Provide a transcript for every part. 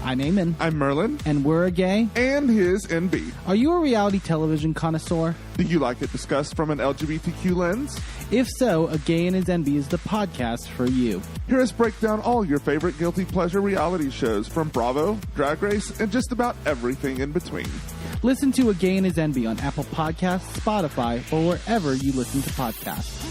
I'm Eamon. I'm Merlin. And we're a gay. And his NB. Are you a reality television connoisseur? Do you like it discussed from an LGBTQ lens? If so, A Gay and His NB is the podcast for you. Hear us break down all your favorite guilty pleasure reality shows from Bravo, Drag Race, and just about everything in between. Listen to A Gay and His NB on Apple Podcasts, Spotify, or wherever you listen to podcasts.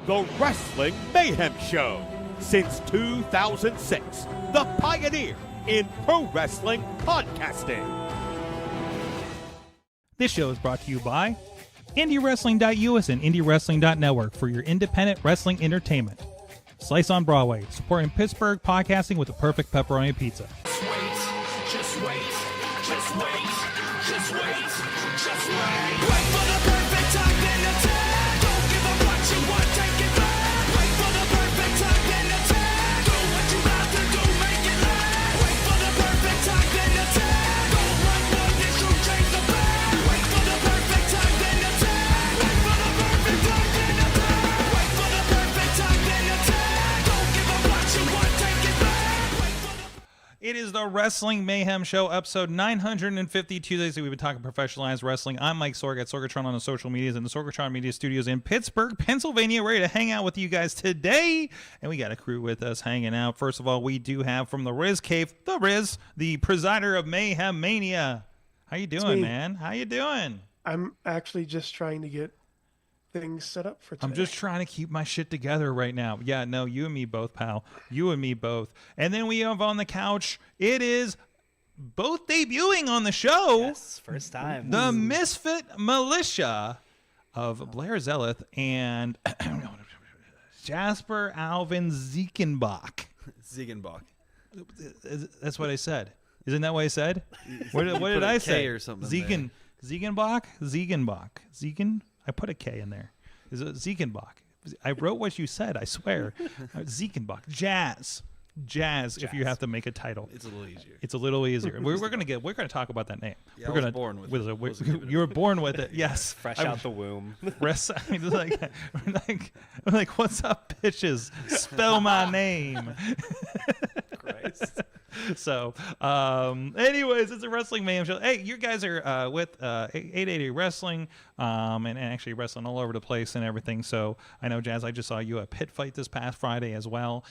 The Wrestling Mayhem Show. Since 2006, the pioneer in pro wrestling podcasting. This show is brought to you by IndyWrestling.us and IndyWrestling.network for your independent wrestling entertainment. Slice on Broadway, supporting Pittsburgh podcasting with the perfect pepperoni pizza. Just wait, just wait, just wait, just wait, just wait. Wait for the perfect time, then attack. Don't give up what you want, take it back. Wait for the perfect time, then attack. Do what you have to do, make it last. Wait for the perfect time, then attack. Don't run from this, you change the back. Wait for the perfect time, then attack. Wait for the perfect time, then attack. Wait for the perfect time, then attack. Don't give up what you want, take it back. Wait for the It is the Wrestling Mayhem Show, episode 950. Tuesdays, we've been talking professionalized wrestling. I'm Mike Sorg at Sorgatron on the social medias and the Sorgatron Media Studios in Pittsburgh, Pennsylvania, ready to hang out with you guys today. And we got a crew with us hanging out. First of all, we do have from the Riz Cave, the Riz, the presider of Mayhem Mania. How you doing, man? How you doing? I'm actually just trying to get things set up for today. I'm just trying to keep my shit together right now. Yeah, no, you and me both, pal. You and me both. And then we have on the couch, it is both debuting on the show. Yes, first time. The Misfit Militia of Blair Zeleth and Jasper Alvin Ziekenbach. Ziegenbach. That's what I said. Isn't that what I said? What did I say? Or something Ziegenbach? Ziegen? I put a K in there. Is it Ziegenbach? I wrote what you said, I swear. Ziegenbach. Jazz, if you have to make a title. It's a little easier. It's a little easier. We're gonna talk about that name. Yeah, we're I was born with it. You were born with it, yes. Fresh out the womb. like, what's up, bitches? Spell my name. Christ. So, anyways, it's a Wrestling Mayhem show. Hey, you guys are with 880 Wrestling, and actually wrestling all over the place and everything. So I know, Jazz, I just saw you at Pit Fight this past Friday as well.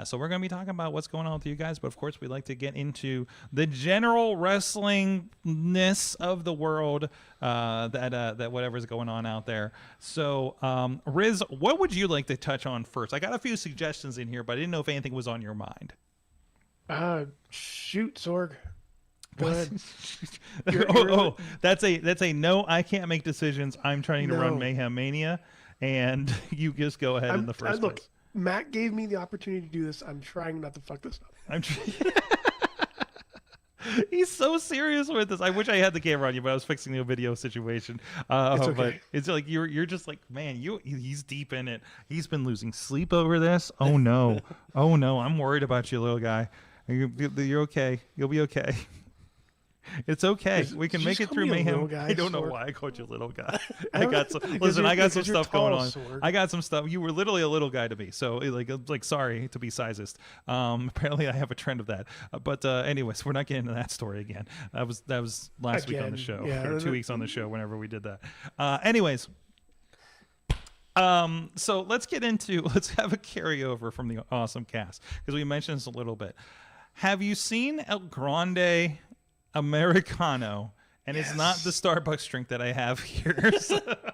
So we're going to be talking about what's going on with you guys. But of course, we'd like to get into the general wrestlingness of the world, that whatever's going on out there. So, Riz, what would you like to touch on first? I got a few suggestions in here, but I didn't know if anything was on your mind. Shoot, Sorg. Go ahead. That's a no. I can't make decisions. I'm trying to run Mayhem Mania, and you just go ahead in the first look, place. Matt gave me the opportunity to do this. I'm trying not to fuck this up. He's so serious with this. I wish I had the camera on you, but I was fixing the video situation. It's okay. But it's like you're just like, man, he's deep in it. He's been losing sleep over this. Oh no, I'm worried about you, little guy. You're okay. You'll be okay. It's okay. We can make it through Mayhem. Guy, I don't know Sorg. why I called you little guy. I got some stuff going on. Sorg. I got some stuff. You were literally a little guy to me. So like sorry to be sizist. Apparently I have a trend of that. But anyways, we're not getting into that story again. That was last week on the show, or 2 weeks on the show whenever we did that. Anyways, so let's have a carryover from the awesome cast, because we mentioned this a little bit. Have you seen El Grande Americano? And Yes. it's not the Starbucks drink that I have here.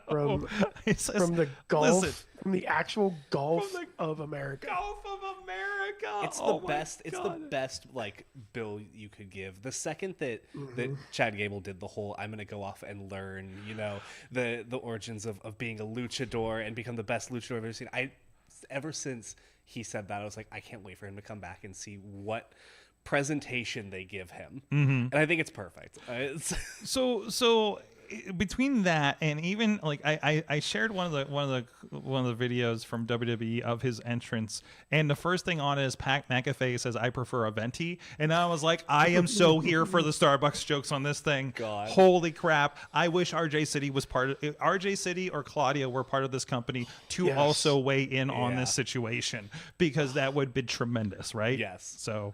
From the Gulf, from the actual Gulf of America. Gulf of America. It's the best. It's the best like bill you could give. The second that Chad Gable did the whole "I'm gonna go off and learn," the origins of being a luchador and become the best luchador I've ever seen. Ever since he said that, I was like, I can't wait for him to come back and see what presentation they give him. And I think it's perfect. So between that and even like I shared one of the videos from WWE of his entrance, and the first thing on it is Pat McAfee says, "I prefer a venti," and I was like, I am so here for the Starbucks jokes on this thing. God. Holy crap! I wish RJ City was RJ City or Claudia were part of this company to also weigh in on this situation, because that would be tremendous, right? Yes. So.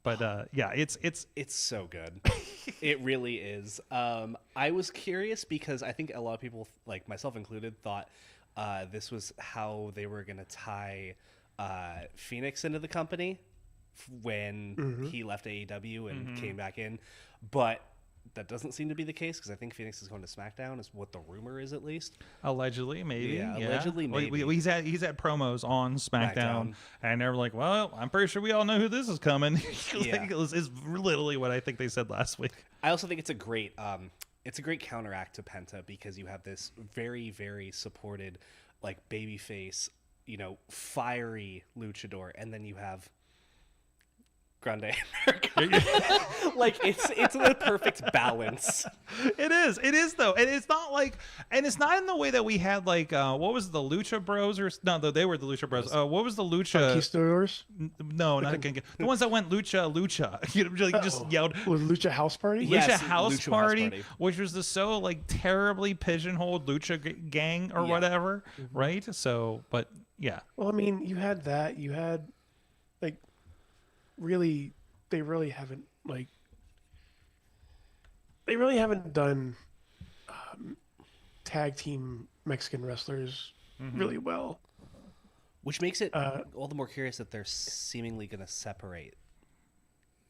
But it's so good. It really is. I was curious because I think a lot of people, like myself included, thought this was how they were going to tie Phoenix into the company when he left AEW and came back in. But that doesn't seem to be the case, because I think Phoenix is going to SmackDown, is what the rumor is, at least. Allegedly, maybe. Yeah, allegedly, maybe. He's had promos on SmackDown, and they're like, well, I'm pretty sure we all know who this is coming. Is literally what I think they said last week. I also think it's a great counteract to Penta, because you have this very, very supported, like, babyface, fiery luchador, and then you have Grande America. Like, it's the perfect balance. It is though, and it's not like, and it's not in the way that we had like what was the Lucha Bros, or no, they were the Lucha Bros. What was the Lucha? Conquistadors? No, not the ones that went Lucha. Just yelled. Was Lucha House Party? Yes, Lucha House Lucha Party, House Party. which was the so like terribly pigeonholed Lucha gang or whatever, right? So, but yeah. Well, I mean, you had that. You had, like, really, they really haven't done tag team Mexican wrestlers really well. Which makes it all the more curious that they're seemingly going to separate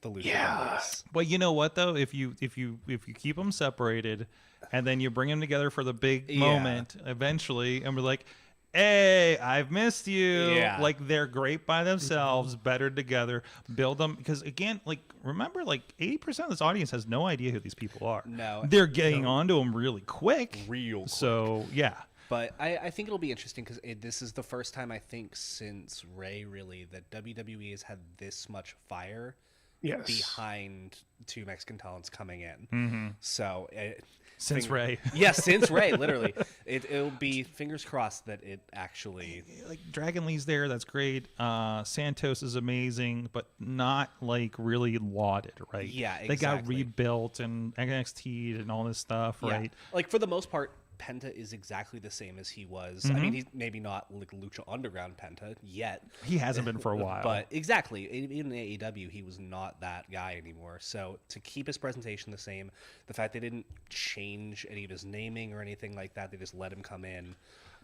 the Lucha members. But you know what though? If you keep them separated, and then you bring them together for the big moment eventually, and we're like, hey, I've missed you. Yeah. Like, they're great by themselves, better together. Build them. Because, again, like, remember, like, 80% of this audience has no idea who these people are. No. They're getting onto them really quick. So, yeah. But I think it'll be interesting because this is the first time, I think, since Ray, really, that WWE has had this much fire behind two Mexican talents coming in. Mm-hmm. So... Since Ray. Yes, since Ray, literally. It'll be fingers crossed that it actually... Like, Dragon Lee's there. That's great. Santos is amazing, but not, like, really lauded, right? Yeah, exactly. They got rebuilt and NXT and all this stuff, right? Like, for the most part, Penta is exactly the same as he was. I mean, he's maybe not like Lucha Underground Penta yet. He hasn't been for a while. But exactly. Even in AEW, he was not that guy anymore. So to keep his presentation the same, the fact they didn't change any of his naming or anything like that, they just let him come in.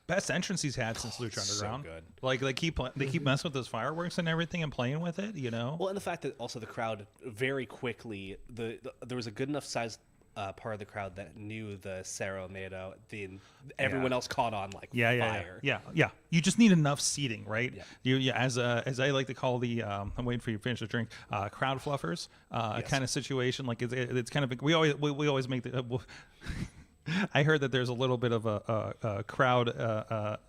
Best entrance he's had since Lucha Underground. So good. Like, they keep messing with those fireworks and everything and playing with it, you know? Well, and the fact that also the crowd very quickly, there was a good enough size part of the crowd that knew the Cerro Miedo. Everyone else caught on like fire. Yeah. You just need enough seating, right? Yeah. You as I like to call the I'm waiting for you to finish the drink. Crowd fluffers kind of situation. Like it's kind of we always make the. I heard that there's a little bit of a crowd.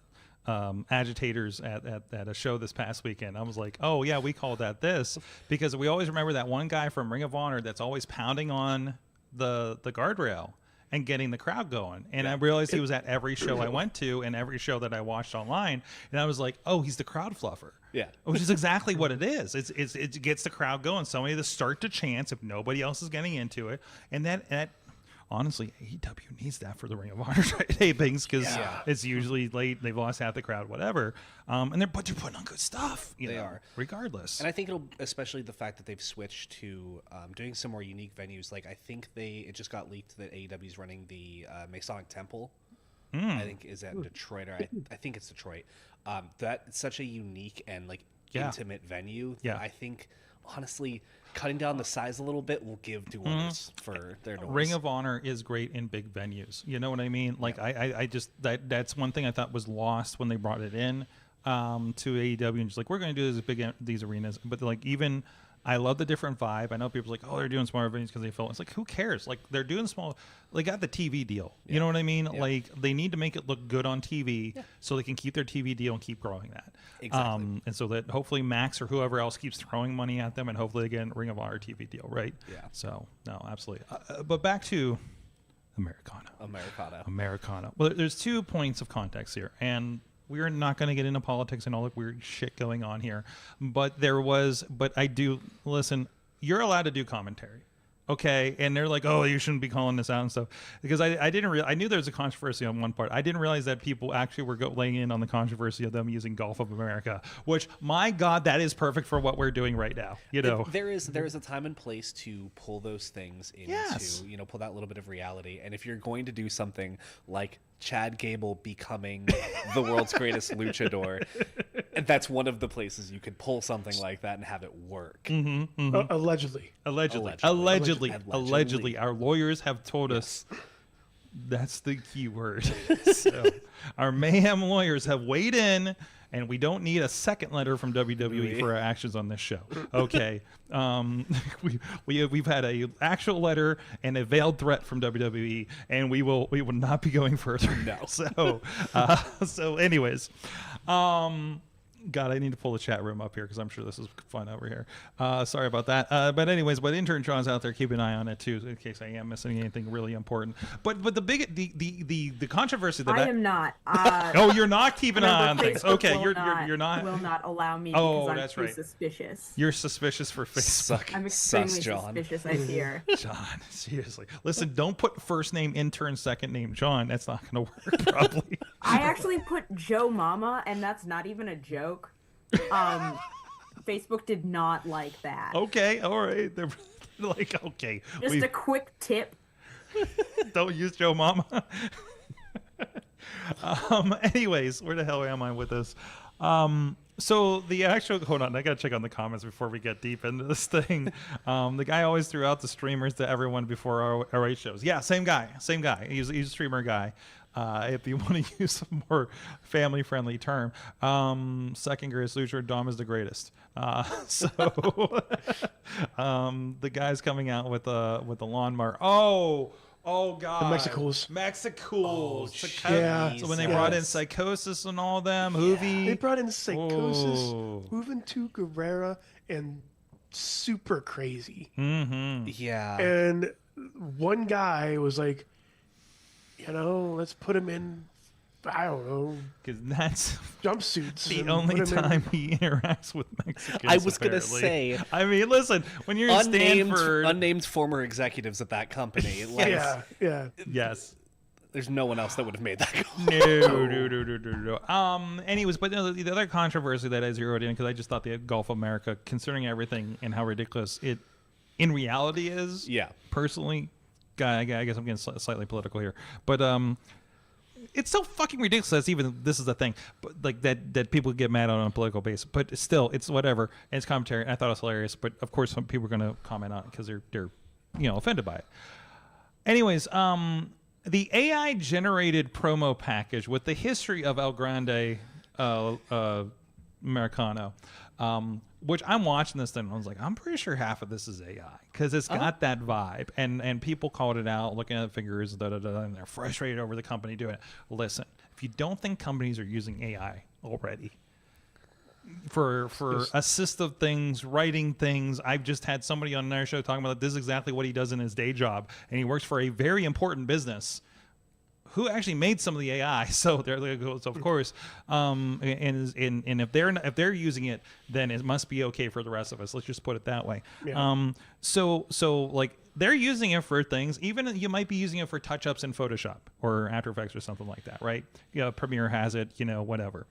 Agitators at a show this past weekend. I was like, oh yeah, we call that this because we always remember that one guy from Ring of Honor that's always pounding on the guardrail and getting the crowd going. And I realized he was at every show I went to and every show that I watched online. And I was like, oh, he's the crowd fluffer. Yeah. Which is exactly what it is. It gets the crowd going. Somebody to start to chance if nobody else is getting into it. And that honestly, AEW needs that for the Ring of Honor tapings because it's usually late. They've lost half the crowd, whatever. But they're putting on good stuff. They are, regardless. And I think it'll, especially the fact that they've switched to doing some more unique venues. Like I think it just got leaked that AEW is running the Masonic Temple. I think is at Detroit, or I think it's Detroit. That's such a unique and like intimate venue. Yeah, I think honestly, cutting down the size a little bit will give duels for their doors. Ring of Honor is great in big venues. You know what I mean? Like I just that's one thing I thought was lost when they brought it in to AEW and just like we're going to do these arenas, but like even. I love the different vibe. I know people are like, oh, they're doing smaller venues because they feel it's like, who cares? Like they're doing small. They got the TV deal. You know what I mean? Like they need to make it look good on TV so they can keep their TV deal and keep growing that. Exactly. And so that hopefully Max or whoever else keeps throwing money at them, and hopefully again Ring of Honor TV deal, right? Yeah. So no, absolutely. But back to Americana. Well, there's 2 points of context here, and. We're not going to get into politics and all the weird shit going on here. But I do, listen, you're allowed to do commentary. Okay. And they're like, oh, you shouldn't be calling this out and stuff. Because I knew there was a controversy on one part. I didn't realize that people actually were laying in on the controversy of them using Gulf of America, which, my God, that is perfect for what we're doing right now. You know, there is a time and place to pull those things into, pull that little bit of reality. And if you're going to do something like Chad Gable becoming the world's greatest luchador, and that's one of the places you could pull something like that and have it work. Allegedly. Our lawyers have told us that's the key word. So our Mayhem lawyers have weighed in, and we don't need a second letter from WWE for our actions on this show. Okay. We've had a actual letter and a veiled threat from WWE, and we will not be going further. No. So anyways, God, I need to pull the chat room up here because I'm sure this is fun over here. Sorry about that. But anyways, intern John's out there. Keep an eye on it too, in case I am missing anything really important. But the controversy that I am not. Oh, you're not keeping an eye on things. Okay, you're not. Will not allow me because I'm that's too right. suspicious. You're suspicious for Facebook. I'm extremely suspicious. I fear. John, seriously. Listen, don't put first name intern, second name John. That's not going to work probably. I actually put Joe Mama, and that's not even a joke. Facebook did not like that. Okay, all right. They're like, okay. Just a quick tip. Don't use Joe Mama. Anyways, where the hell am I with this? So the actual, hold on, I gotta check on the comments before we get deep into this thing. The guy always threw out the streamers to everyone before our RH shows. Yeah, same guy. He's a streamer guy. If you want to use a more family-friendly term, second greatest luchador, Dom is the greatest. So the guy's coming out with a lawnmower. Oh God! The Mexicools. Oh, yeah. So when they brought in Psychosis and all them, Hoovy. They brought in Psychosis, Juventud Guerrera, and Super Crazy. Mm-hmm. Yeah. And one guy was like, let's put him in, I don't know, because that's jumpsuits. the only time he interacts with Mexicans. I was gonna apparently. say. I mean, listen, when you're in Stanford, unnamed former executives at that company. Like, yeah. Yes. There's no one else that would have made that call. No. Anyways, but the other controversy that I zeroed in, because I just thought the Gulf of America, considering everything and how ridiculous it in reality is. Yeah. Personally, I guess I'm getting slightly political here, but it's so fucking ridiculous. Even this is the thing, but like that people get mad on a political basis. But still, it's whatever. And it's commentary. And I thought it was hilarious. But of course, some people are going to comment on it because they're offended by it. Anyways, the AI generated promo package with the history of El Grande Americano. Which I'm watching this thing and I was like, I'm pretty sure half of this is AI because it's got that vibe, and people called it out, looking at the figures, and they're frustrated over the company doing it. Listen, if you don't think companies are using AI already for assistive things, writing things, I've just had somebody on their show talking about this is exactly what he does in his day job, and he works for a very important business who actually made some of the AI. So of course, and if they're using it, then it must be okay for the rest of us. Let's just put it that way. Yeah. So like they're using it for things. Even you might be using it for touch-ups in Photoshop or After Effects or something like that, right? Premiere has it, whatever.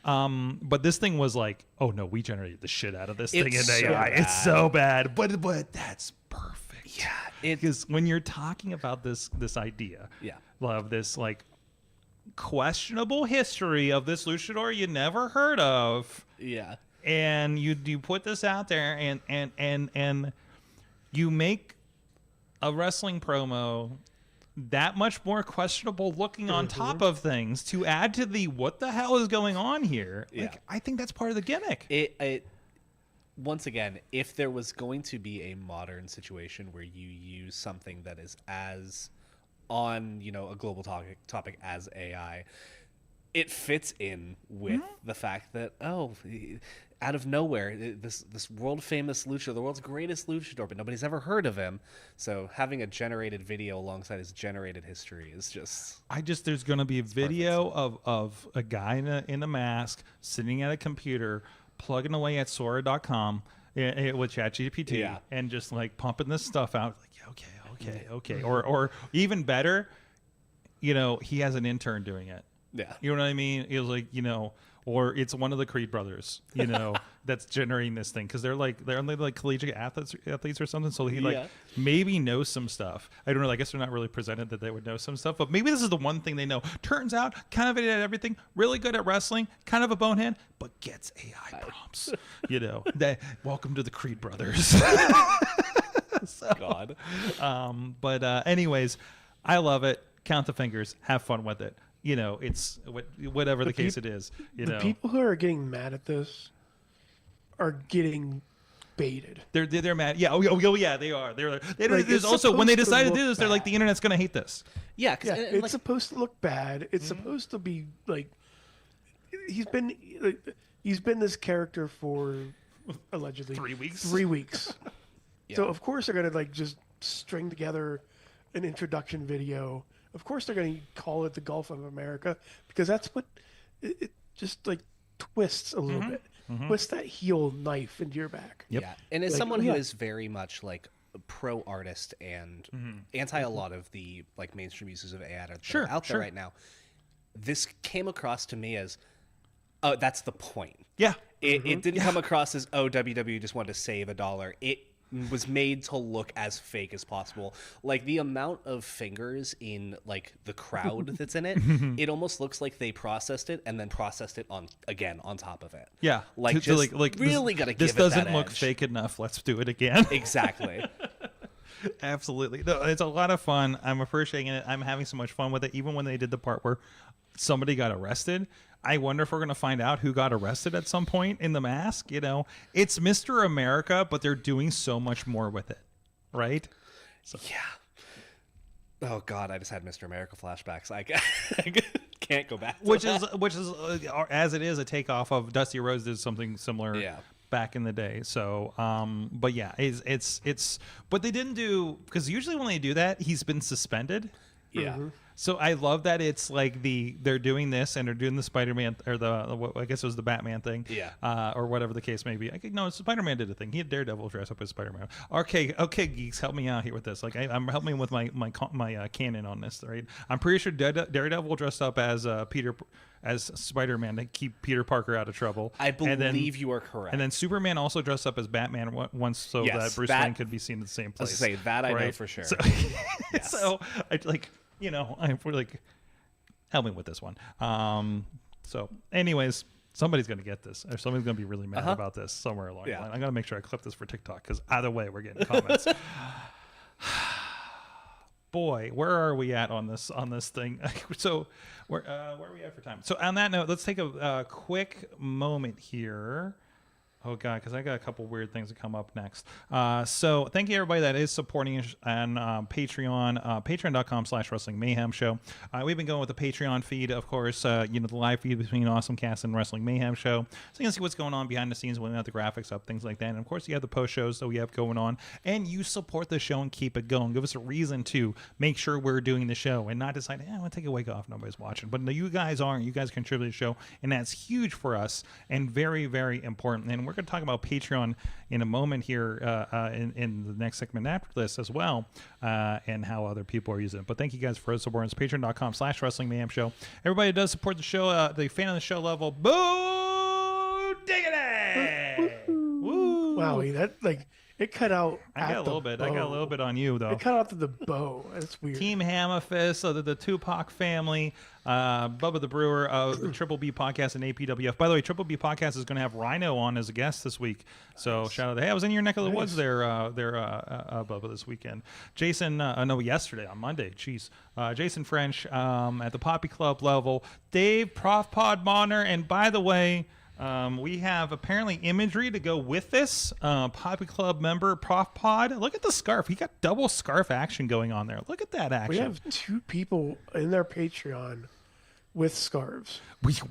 But this thing was like, oh no, we generated the shit out of this thing in AI. It's so bad, but that's perfect. Yeah, because when you're talking about this idea, of this like questionable history of this luchador you never heard of, and you put this out there and you make a wrestling promo that much more questionable looking on top of things to add to the what the hell is going on here. Like, I think that's part of the gimmick. It once again, if there was going to be a modern situation where you use something that is as on, a global topic as AI, it fits in with the fact that, out of nowhere, this world famous luchador, the world's greatest luchador, but nobody's ever heard of him. So having a generated video alongside his generated history is just... there's going to be a video of a guy in a mask sitting at a computer plugging away at Sora.com with ChatGPT and just like pumping this stuff out. Like, okay. Or even better, he has an intern doing it. Yeah. You know what I mean? It was like, or it's one of the Creed brothers, that's generating this thing because they're only like collegiate athletes or something. So he maybe knows some stuff. I don't know. I guess they're not really presented that they would know some stuff, but maybe this is the one thing they know. Turns out, kind of at everything, really good at wrestling, kind of a bonehead, but gets AI prompts. Welcome to the Creed brothers. God. But anyways, I love it. Count the fingers. Have fun with it. It's whatever the case it is. The people who are getting mad at this are getting baited. They're mad. Yeah. Oh yeah. They are. There's also when they decide to do this, they're like, the internet's gonna hate this. Yeah. It's supposed to look bad. It's supposed to be like he's been this character for allegedly 3 weeks. 3 weeks. So of course they're gonna like just string together an introduction video. Of course they're going to call it the Gulf of America because that's what it just like twists a little bit. Twists that heel knife into your back. Yep. Yeah. And as someone who is very much like a pro artist and anti a lot of the like mainstream uses of AI that are out there right now, this came across to me as, that's the point. Yeah. It didn't come across as, WWE just wanted to save $1. It was made to look as fake as possible. Like the amount of fingers in like the crowd that's in it, it almost looks like they processed it and then processed it on top of it. Yeah, like just really gotta give this it that doesn't look edge. fake enough. Let's do it again. Exactly. Absolutely. No, it's a lot of fun. I'm appreciating it. I'm having so much fun with it. Even when they did the part where somebody got arrested, I wonder if we're going to find out who got arrested at some point in the mask. You know, it's Mr. America, but they're doing so much more with it, right? So. Yeah. Oh God, I just had Mr. America flashbacks. I can't go back. Which is as it is a takeoff of Dusty Rhodes did something similar. Yeah. Back in the day. So but yeah, it's but they didn't do, because usually when they do that, he's been suspended. Yeah. So I love that it's like they're doing this and they're doing the Spider-Man or I guess it was the Batman thing. Yeah. Or whatever the case may be. No, Spider-Man did a thing. He had Daredevil dress up as Spider-Man. Okay, geeks, help me out here with this. Like I'm helping with my canon on this, right? I'm pretty sure Daredevil dressed up as as Spider-Man to keep Peter Parker out of trouble. I believe you are correct. And then Superman also dressed up as Batman once, so that Bruce Wayne could be seen in the same place. I was gonna say that, right? I know for sure. So, yes. So I like, I'm like, help me with this one. So anyways, somebody's going to get this, or somebody's going to be really mad about this somewhere along the line. I'm going to make sure I clip this for TikTok, because either way, we're getting comments. Boy, where are we at on this thing? So where are we at for time? So on that note, let's take a quick moment here. Oh, God, because I got a couple weird things that come up next. So thank you, everybody that is supporting us on Patreon, patreon.com/Wrestling Mayhem Show. We've been going with the Patreon feed, of course, the live feed between Awesome Cast and Wrestling Mayhem Show. So you can see what's going on behind the scenes when we have the graphics up, things like that. And, of course, you have the post shows that we have going on. And you support the show and keep it going. Give us a reason to make sure we're doing the show and not decide, I'm going to take a week off, nobody's watching. But no, you guys aren't. You guys contribute to the show, and that's huge for us and very, very important. And we're going to talk about Patreon in a moment here in the next segment after this as well, and how other people are using it. But thank you guys for supporting us. Patreon.com/Wrestling Mayhem Show. Everybody does support the show, the fan of the show level. Boo diggity! Woo! Wow, it cut out. I got a little bit. I got a little bit on you though. It cut out to the bow. That's weird. Team Hammerfist, so the Tupac family, Bubba the Brewer of the Triple B Podcast and APWF. By the way, Triple B Podcast is going to have Rhino on as a guest this week. So shout out! Hey, I was in your neck of the woods there, Bubba, this weekend. Jason, yesterday on Monday. Jeez, Jason French at the Poppy Club level. Dave, Prof Pod Bonner, and by the way. We have apparently imagery to go with this. Poppy Club member Prof Pod. Look at the scarf. He got double scarf action going on there. Look at that action. We have 2 people in their Patreon with scarves.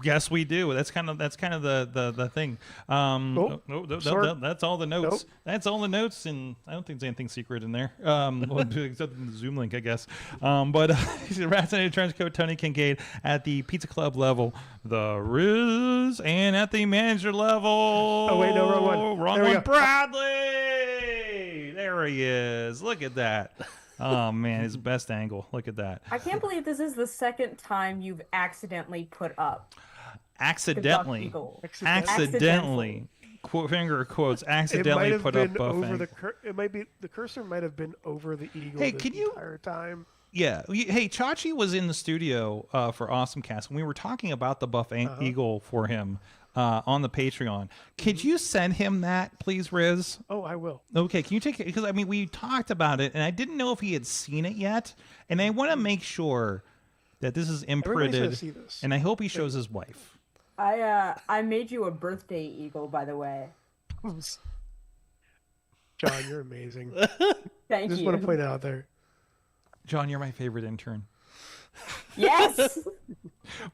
Yes, we do. That's kind of the thing. That's all the notes. Nope. That's all the notes, and I don't think there's anything secret in there, except in the Zoom link, I guess. But Rats in a Trench Coat, Tony Kincaid at the Pizza Club level, the Riz, and at the manager level. Oh wait, no, wrong one. Wrong one. Bradley. There he is. Look at that. Oh man, his best angle. Look at that. I can't believe this is the second time you've accidentally put up. Accidentally. Finger quotes. Accidentally put up Buff Angle. It might be the cursor might have been over the eagle. Hey, the entire time. Yeah. Hey, Chachi was in the studio for Awesome Cast, and we were talking about the Buff Eagle for him on the Patreon. Could you send him that, please, Riz? Oh, I will. Okay, can you take it? Because, we talked about it, and I didn't know if he had seen it yet, and I want to make sure that this is imprinted, see this. and I hope he shows his wife. I made you a birthday eagle, by the way. John, you're amazing. Thank you. Just want to point it out there. John, you're my favorite intern. Yes!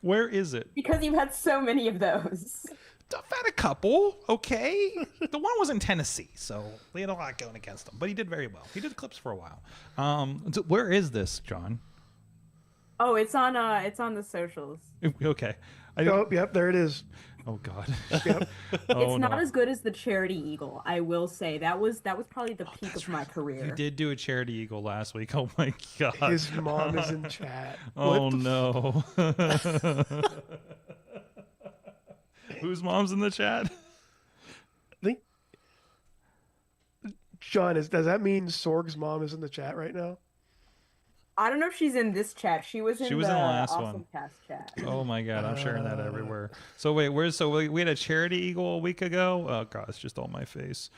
Where is it? Because you've had so many of those. I've had a couple, okay? The one was in Tennessee, so we had a lot going against him, but he did very well. He did clips for a while. So where is this, John? Oh, it's on the socials. Okay. Yep, there it is. Oh God. Yep. It's not as good as the Charity Eagle, I will say. That was probably the peak of my career. You did do a Charity Eagle last week. Oh my God. His mom is in chat. Oh no. Whose mom's in the chat? Sean, does that mean Sorg's mom is in the chat right now? I don't know if she's in this chat. She was in the last Awesome one. Cast chat. Oh my god, I'm sharing that everywhere. So wait, we had a charity eagle a week ago. Oh god, it's just on my face.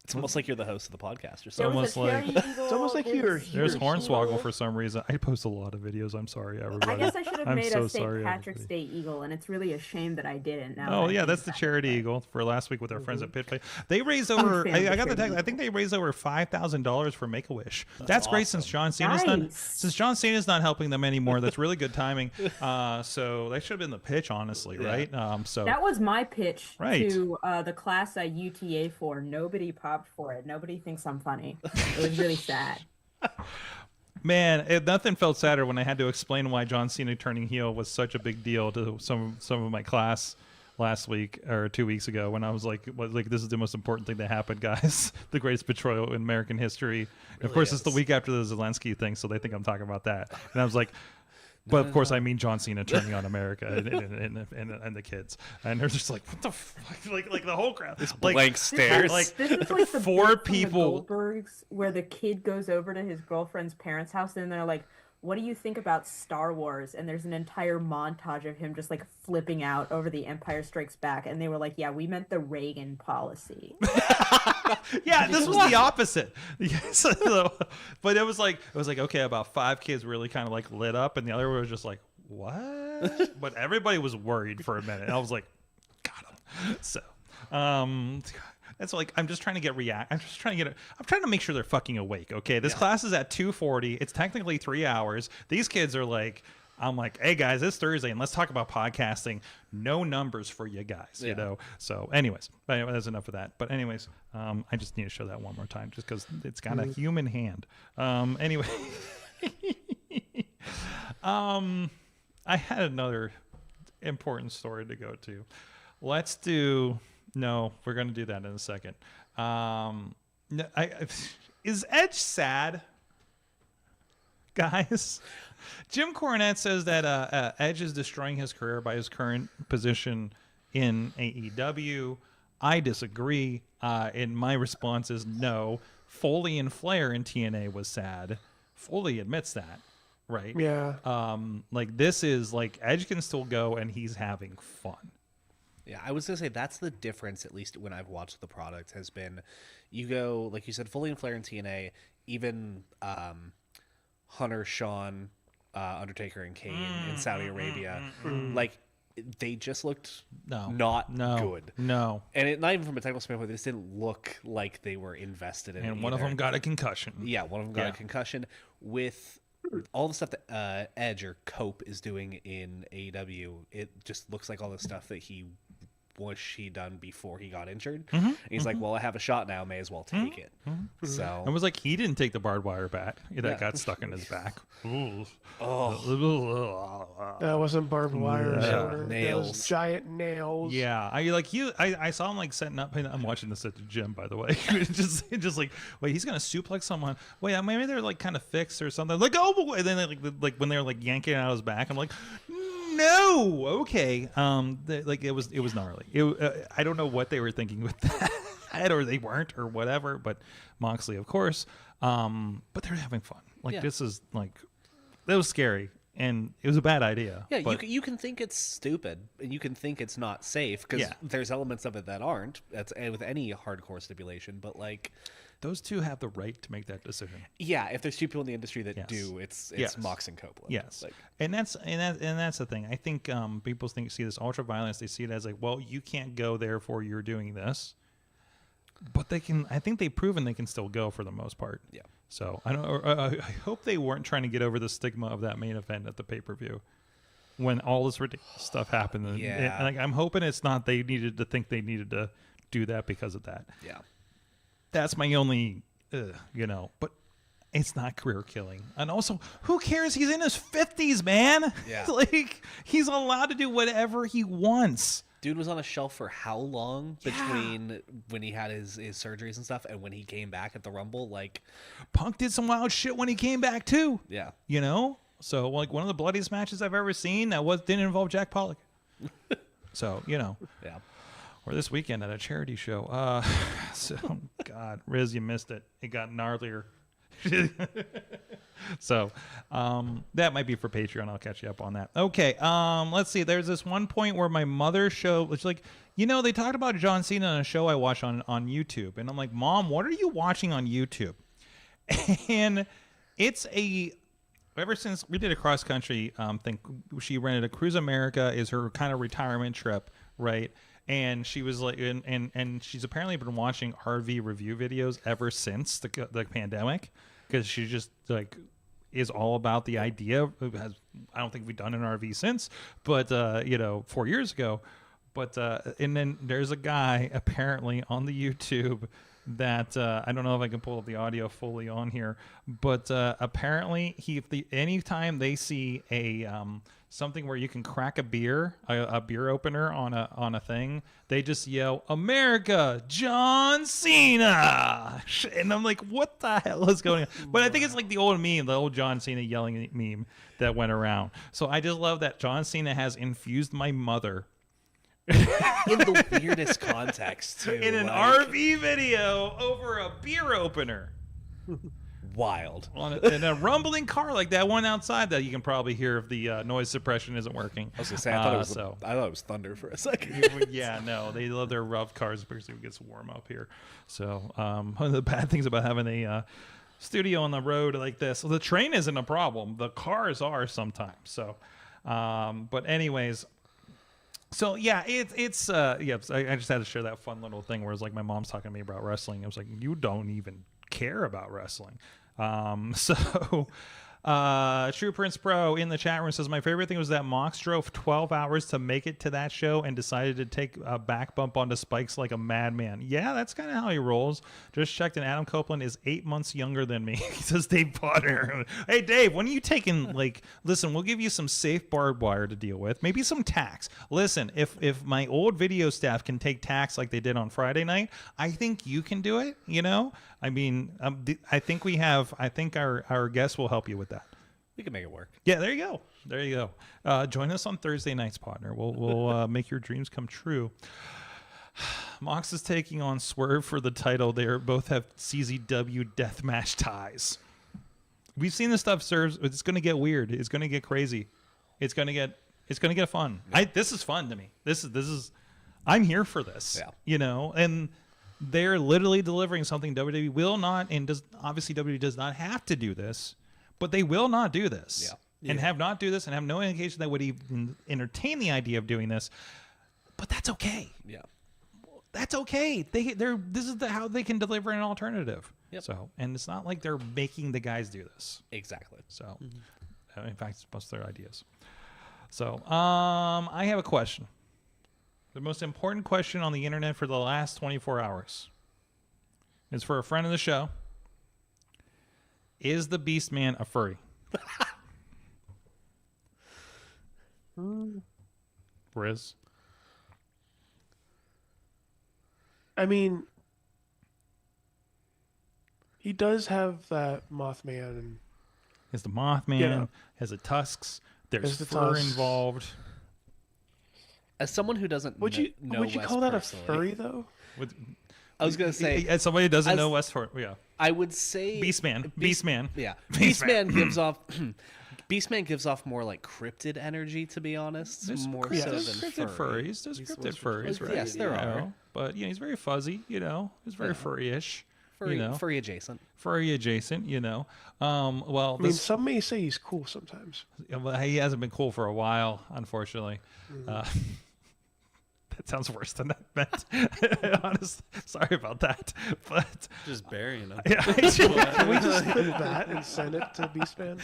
It's almost like you're the host of the podcast or There something. was a almost like- charity eagle, It's almost like you're here. There's Hornswoggle for some reason. I post a lot of videos. I'm sorry, everybody. I guess I should have I'm made so a St. sorry, Patrick's everybody. Day eagle, and it's really a shame that I didn't. Now Oh that I yeah, think that's the about charity it. eagle for last week with our friends at Pit Play. They raised over. fan of I got the the text. I think they raised over $5,000 for Make a Wish. That's great since John Cena's not Nice. since John Cena's not helping them anymore. That's really good timing. So that should have been the pitch, honestly, right? So That was my pitch Right. to the class I UTA for. Nobody popped for it. Nobody thinks I'm funny. It was really sad. man, nothing felt sadder when I had to explain why John Cena turning heel was such a big deal to some of my class last week or 2 weeks ago when I was like, this is the most important thing that happened, guys. The greatest betrayal in American history. Really of course, it's the week after the Zelensky thing, so they think I'm talking about that. And I was like, but of course, I mean John Cena turning on America and the kids, and they're just like, "What the fuck?" Like the whole crowd, like Blank stares. like This is like the four bit from people. the Goldbergs where the kid goes over to his girlfriend's parents' house and they're like, "What do you think about Star Wars?" And there's an entire montage of him just like flipping out over the Empire Strikes Back, and they were like, "Yeah, we meant the Reagan policy." Yeah, this was the opposite. So, but it was like okay, about 5 kids really kind of like lit up, and the other one was just like, what? But everybody was worried for a minute. I was like, got him. So, that's like I'm just trying to get I'm trying to make sure they're fucking awake. Okay, this class is at 2:40. It's technically 3 hours. These kids are like. I'm like, hey guys, it's Thursday, and let's talk about podcasting. No numbers for you guys, you know. So, anyways, that's enough of that. But anyways, I just need to show that one more time, just because it's got a human hand. Anyway, I had another important story to go to. Let's do. No, we're going to do that in a second. Is Edge sad? Guys, Jim Cornette says that Edge is destroying his career by his current position in AEW. I disagree. And my response is no. Foley and Flair in TNA was sad. Foley admits that, right? Yeah. Like this is like Edge can still go and he's having fun. Yeah, I was gonna say that's the difference. At least when I've watched the product, has been you go like you said, Foley and Flair in TNA, even. Hunter, Shawn, Undertaker, and Kane in Saudi Arabia, like they just looked not good. No, and not even from a technical standpoint, they just didn't look like they were invested in it. And one of them got a concussion. Yeah, one of them got a concussion. With all the stuff that Edge or Cope is doing in AEW, it just looks like all the stuff that he done before he got injured. And he's like, well, I have a shot now, may as well take it. So it was like he didn't take the barbed wire bat that got stuck in his back. That wasn't barbed wire. nails. That was giant nails. Yeah, I saw him like setting up. I'm watching this at the gym, by the way. just like, wait, he's gonna suplex someone. Wait, maybe they're like kind of fixed or something. Like, oh boy, and then like when they're like yanking it out of his back, I'm like, no, okay. Like it was gnarly. I don't know what they were thinking with that, or they weren't, or whatever. But Moxley, of course. But they're having fun. Like this is like that was scary. And it was a bad idea. Yeah, you can think it's stupid, and you can think it's not safe, because there's elements of it that aren't. That's with any hardcore stipulation, but like those two have the right to make that decision. Yeah, if there's two people in the industry that do, it's Mox and Copeland. Yes, like, and that's the thing. I think people see this ultra violence. They see it as like, well, you can't go, therefore you're doing this. But they can. I think they've proven they can still go for the most part. Yeah. So I hope they weren't trying to get over the stigma of that main event at the pay-per-view when all this ridiculous stuff happened. And like, I'm hoping it's not they needed to think they needed to do that because of that. Yeah. That's my only, but it's not career killing. And also, who cares? He's in his 50s, man. Yeah. Like, he's allowed to do whatever he wants. Dude was on a shelf for how long between when he had his surgeries and stuff and when he came back at the Rumble? Like, Punk did some wild shit when he came back too. Yeah. So like one of the bloodiest matches I've ever seen that didn't involve Jack Pollock. So, Yeah. or this weekend at a charity show. So God, Riz, you missed it. It got gnarlier. So that might be for Patreon. I'll catch you up on that. Okay, let's see. There's this one point where my mother showed, it's like, they talked about John Cena on a show I watch on YouTube, and I'm like, Mom, what are you watching on YouTube? And it's ever since we did a cross country thing, she rented a Cruise America is her kind of retirement trip, right? And she was like, and she's apparently been watching RV review videos ever since the pandemic, because she just like is all about the idea. I don't think we've done an RV since, but 4 years ago. But and then there's a guy apparently on the YouTube that I don't know if I can pull up the audio fully on here, but apparently anytime they see a something where you can crack a beer opener on a thing, they just yell, "America, John Cena!" And I'm like, what the hell is going on? But I think it's like the old meme, the old John Cena yelling meme that went around. So I just love that John Cena has infused my mother in the weirdest context too. In an RV video over a beer opener. Wild. In a rumbling car like that one outside that you can probably hear if the noise suppression isn't working. I was gonna say, I thought it was thunder for a second. Yeah, no, they love their rough cars because it gets warm up here. So one of the bad things about having a studio on the road like this, well, the train isn't a problem. The cars are sometimes. So, but anyways. So yeah, I just had to share that fun little thing where it's like my mom's talking to me about wrestling. I was like, you don't even care about wrestling. True Prince Pro in the chat room says, my favorite thing was that Mox drove 12 hours to make it to that show and decided to take a back bump onto spikes like a madman. Yeah, that's kind of how he rolls. Just checked, and Adam Copeland is 8 months younger than me. He says, Dave Potter. Hey, Dave, when are you taking, listen, we'll give you some safe barbed wire to deal with. Maybe some tacks. Listen, if my old video staff can take tacks like they did on Friday night, I think you can do it, I mean, I think our guests will help you with that. We can make it work. Yeah, there you go. Join us on Thursday nights, partner. We'll make your dreams come true. Mox is taking on Swerve for the title. They both have CZW deathmatch ties. We've seen this stuff, sirs. It's going to get weird. It's going to get crazy. It's going to get fun. Yeah. This is fun to me. This is. I'm here for this. Yeah. And they're literally delivering something WWE will not, and obviously WWE does not have to do this, but they will not do this. Yeah. And have not do this, and have no indication that would even entertain the idea of doing this. But that's okay. Yeah. That's okay. This is how they can deliver an alternative. Yep. So, and it's not like they're making the guys do this. Exactly. So, in fact, it's most of their ideas. So, I have a question. The most important question on the internet for the last 24 hours is for a friend of the show. Is the Beast Man a furry? Riz? I mean, he does have that Mothman. And is the Mothman, has the tusks, there's fur involved. As someone who doesn't would you Wes call that personally, a furry though? I was gonna say, as somebody who doesn't know Wes for I would say Beastman. Yeah, Beastman gives off. Beastman gives off more like cryptid energy, to be honest. There's more so than cryptid furries. There's cryptid furries, right? Yes, there are. But he's very fuzzy. He's very furry-ish. Furry adjacent. Furry adjacent. Well, I mean, some may say he's cool sometimes. Well, he hasn't been cool for a while, unfortunately. That sounds worse than that meant. Honestly, sorry about that. But just burying him. Yeah. Can we just clip that and send it to Beastman?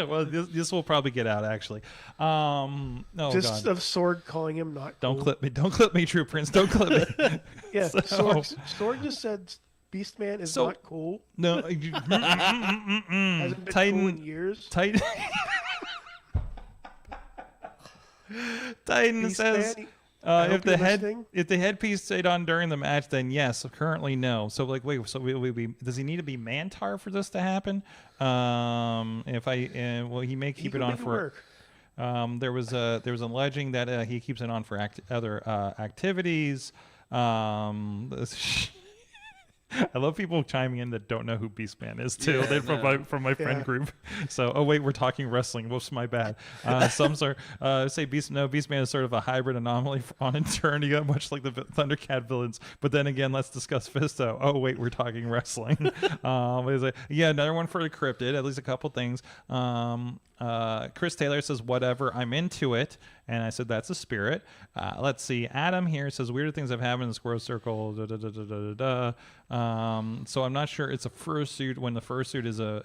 Well, this will probably get out actually. Of Sorg calling him not. Don't cool. clip me. Don't clip me, True Prince. Don't clip me. Yeah, Sorg just said Beastman is not cool. No, hasn't been cool in years. Titan Beastman, says. If the headpiece stayed on during the match, then yes. Currently, no. So wait. So does he need to be Mantar for this to happen? He may keep it on for. There was alleging that he keeps it on for other activities. I love people chiming in that don't know who Beastman is too. They're from my friend group. So, oh wait, we're talking wrestling. Whoops, my bad. Some say Beastman is sort of a hybrid anomaly on Eternia, much like the Thundercat villains. But then again, let's discuss Fisto. Oh wait, we're talking wrestling. Another one for the cryptid. At least a couple things. Chris Taylor says, whatever, I'm into it. And I said, that's a spirit. Let's see. Adam here says, weirder things have happened in the squirrel circle. So I'm not sure it's a fursuit when the fursuit is a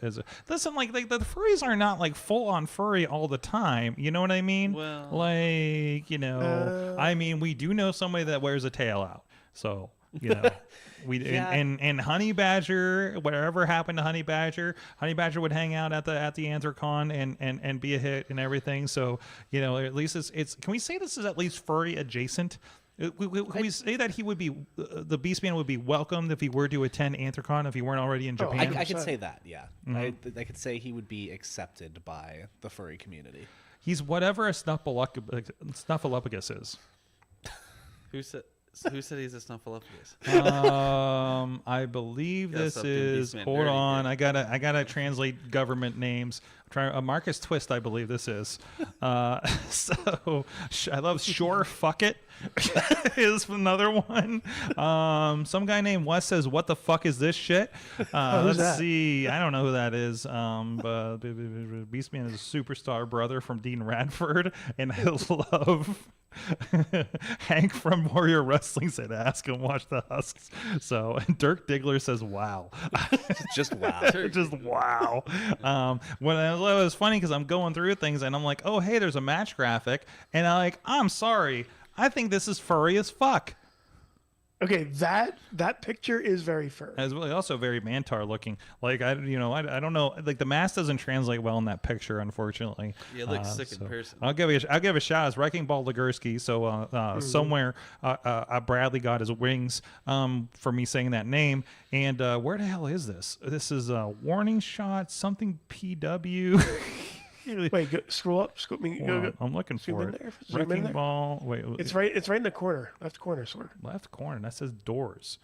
listen, like the furries are not like full on furry all the time. You know what I mean? Well, like, I mean, we do know somebody that wears a tail out. So, and Honey Badger, whatever happened to Honey Badger would hang out at the Anthrocon and be a hit and everything. So, at least it's can we say this is at least furry adjacent? Can we say that he would be the Beastman would be welcomed if he were to attend Anthrocon if he weren't already in Japan? I could say that, yeah. Mm-hmm. I could say he would be accepted by the furry community. He's whatever a Snuffleupagus is. Who said he's a Snuffleupagus? I believe this is. Hold on, I gotta translate government names. Marcus Twist, I believe this is. So I love Sure Fuck It is another one. Some guy named Wes says, "What the fuck is this shit?" Let's see. I don't know who that is. But Beastman is a superstar brother from Dean Radford, and I love. Hank from Warrior Wrestling said, "Ask and watch the Husks." So Dirk Diggler says, "Wow." Just wow. Just wow. When it was funny because I'm going through things and I'm like, oh hey, there's a match graphic, and I'm sorry, I think this is furry as fuck. Okay, that picture is very furry. As well, also very Mantar looking. Like I don't know. Like the mask doesn't translate well in that picture, unfortunately. Yeah, it looks sick in person. I'll give a shout. It's Wrecking Ball Legursky. So somewhere Bradley got his wings for me saying that name. And where the hell is this? This is a warning shot. Something PW. Wait, scroll up. Go. I'm looking for it. Wrecking Ball. Wait, it's right in the corner, left corner, Sorg. Left corner. That says doors.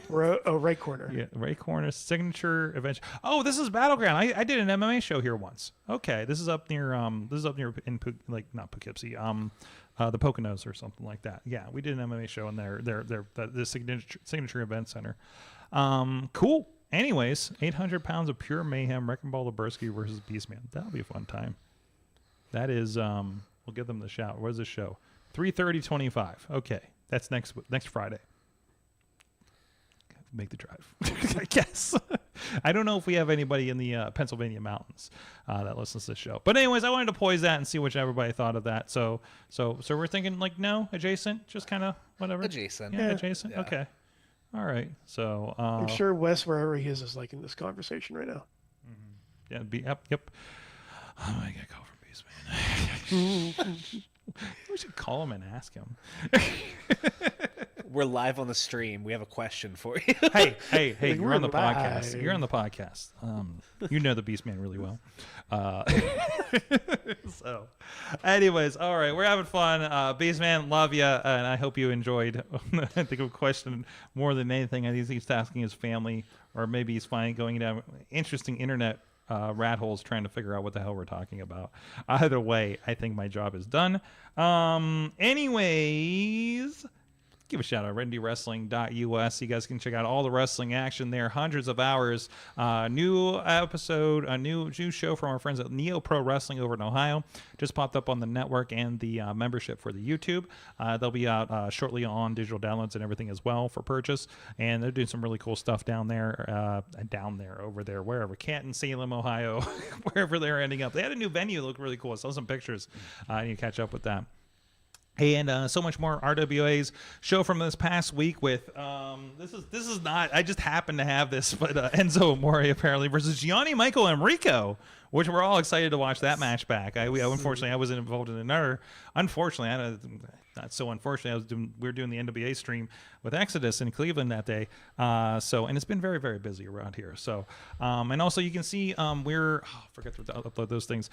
Right corner. Yeah, right corner. Signature event. Oh, this is Battleground. I did an MMA show here once. Okay, this is up near in not Poughkeepsie. The Poconos or something like that. Yeah, we did an MMA show in the signature event center. Cool. Anyways, 800 pounds of pure mayhem, Wrecking Ball Legursky versus Beastman. That'll be a fun time. That is, we'll give them the shout. What is this show? 3:30:25. Okay, that's next Friday. Make the drive, I guess. I don't know if we have anybody in the Pennsylvania mountains that listens to this show. But anyways, I wanted to poise that and see what everybody thought of that. So we're thinking like no, adjacent, just kind of whatever. Adjacent. Yeah, adjacent. Yeah. Okay. All right, so I'm sure Wes, wherever he is liking this conversation right now. Mm-hmm. Yeah, yep. Oh, I got a call from Beastman. We should call him and ask him. We're live on the stream. We have a question for you. Hey, you're on the podcast. You're on the podcast. You know the Beastman really well. So, anyways, all right, we're having fun. Beastman, love you, and I hope you enjoyed. I think of a question more than anything. I think he's asking his family, or maybe he's finding going down interesting internet rat holes trying to figure out what the hell we're talking about. Either way, I think my job is done. Anyways, give a shout out IndyWrestling.us. You guys can check out all the wrestling action there. Hundreds of hours. New episode, a new show from our friends at Neo Pro Wrestling over in Ohio. Just popped up on the network and the membership for the YouTube. They'll be out shortly on digital downloads and everything as well for purchase. And they're doing some really cool stuff down there, over there, wherever. Canton, Salem, Ohio, wherever they're ending up. They had a new venue that looked really cool. I saw some pictures. I need to catch up with that. And so much more. RWA's show from this past week with this is not, I just happen to have this, but Enzo Amore apparently versus Gianni Michael Enrico. which we're all excited to watch that match back. Unfortunately, I wasn't involved in another. Unfortunately, not so unfortunately, we were doing the NWA stream with Exodus in Cleveland that day. And it's been very, very busy around here. So, and also you can see I forgot to upload those things.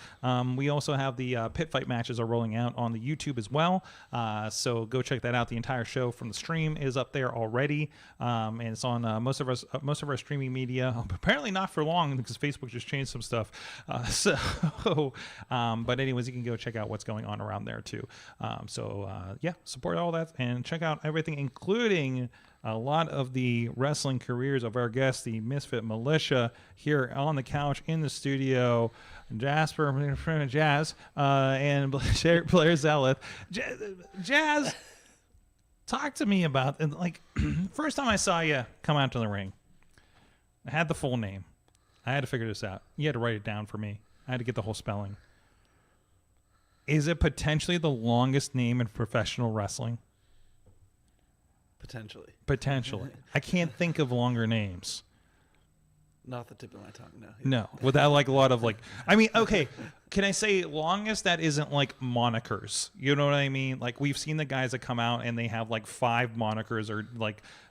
We also have the pit fight matches are rolling out on the YouTube as well. So go check that out. The entire show from the stream is up there already, and it's on most of our streaming media. Apparently not for long because Facebook just changed some stuff. But anyways, you can go check out what's going on around there too. Support all that and check out everything, including a lot of the wrestling careers of our guests, the Misfit Militia, here on the couch in the studio. Jasper, Jazz, and Blair Zeleth. Jazz, talk to me about, first time I saw you come out to the ring, I had the full name. I had to figure this out. You had to write it down for me. I had to get the whole spelling. Is it potentially the longest name in professional wrestling? Potentially. I can't think of longer names. Not the tip of my tongue, no. No, without a lot of okay, can I say longest that isn't monikers? You know what I mean? We've seen the guys that come out and they have 5 monikers or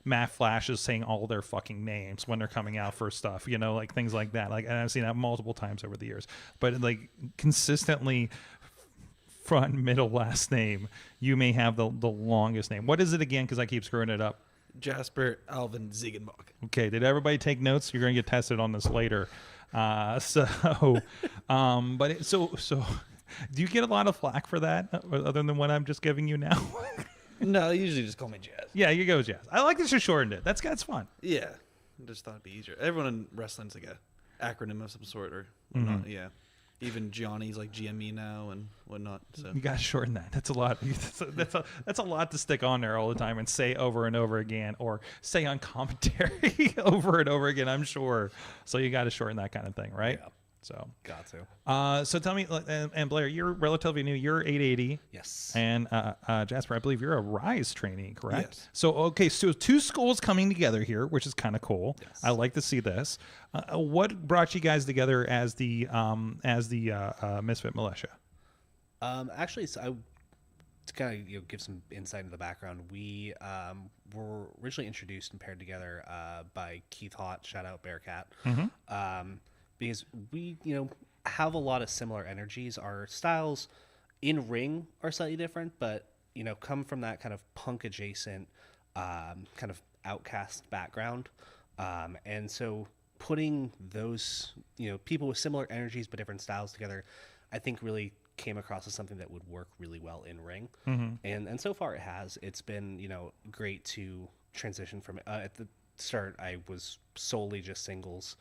matte flashes saying all their fucking names when they're coming out for stuff, things like that. And I've seen that multiple times over the years. But consistently front, middle, last name, you may have the longest name. What is it again? Because I keep screwing it up. Jasper Alvin Ziegenbach. Okay, did everybody take notes? You're going to get tested on this later. Do you get a lot of flack for that, other than what I'm just giving you now? No, usually just call me Jazz. Yeah, you go Jazz. I like that you shortened it. That's fun. Yeah, I just thought it'd be easier. Everyone in wrestling's a acronym of some sort or whatnot. Mm-hmm. Yeah. Even Johnny's GME now and whatnot. So you gotta shorten that. That's a lot. That's a lot to stick on there all the time and say over and over again, or say on commentary over and over again. I'm sure. So you got to shorten that kind of thing, right? Yeah. So got to. So tell me, and Blair, you're relatively new. You're 880. Yes. And Jasper, I believe you're a Rise trainee, correct? Yes. So so 2 schools coming together here, which is kind of cool. Yes. I like to see this. What brought you guys together as the Misfit Militia? Actually, so to kind of give some insight into the background, we were originally introduced and paired together by Keith Hott. Shout out Bearcat. Mm-hmm. Because we, have a lot of similar energies. Our styles in ring are slightly different, but, come from that kind of punk adjacent, kind of outcast background. And so putting those, people with similar energies but different styles together, I think really came across as something that would work really well in ring. Mm-hmm. And so far it has. It's been, great to transition from at the start. I was solely just singles.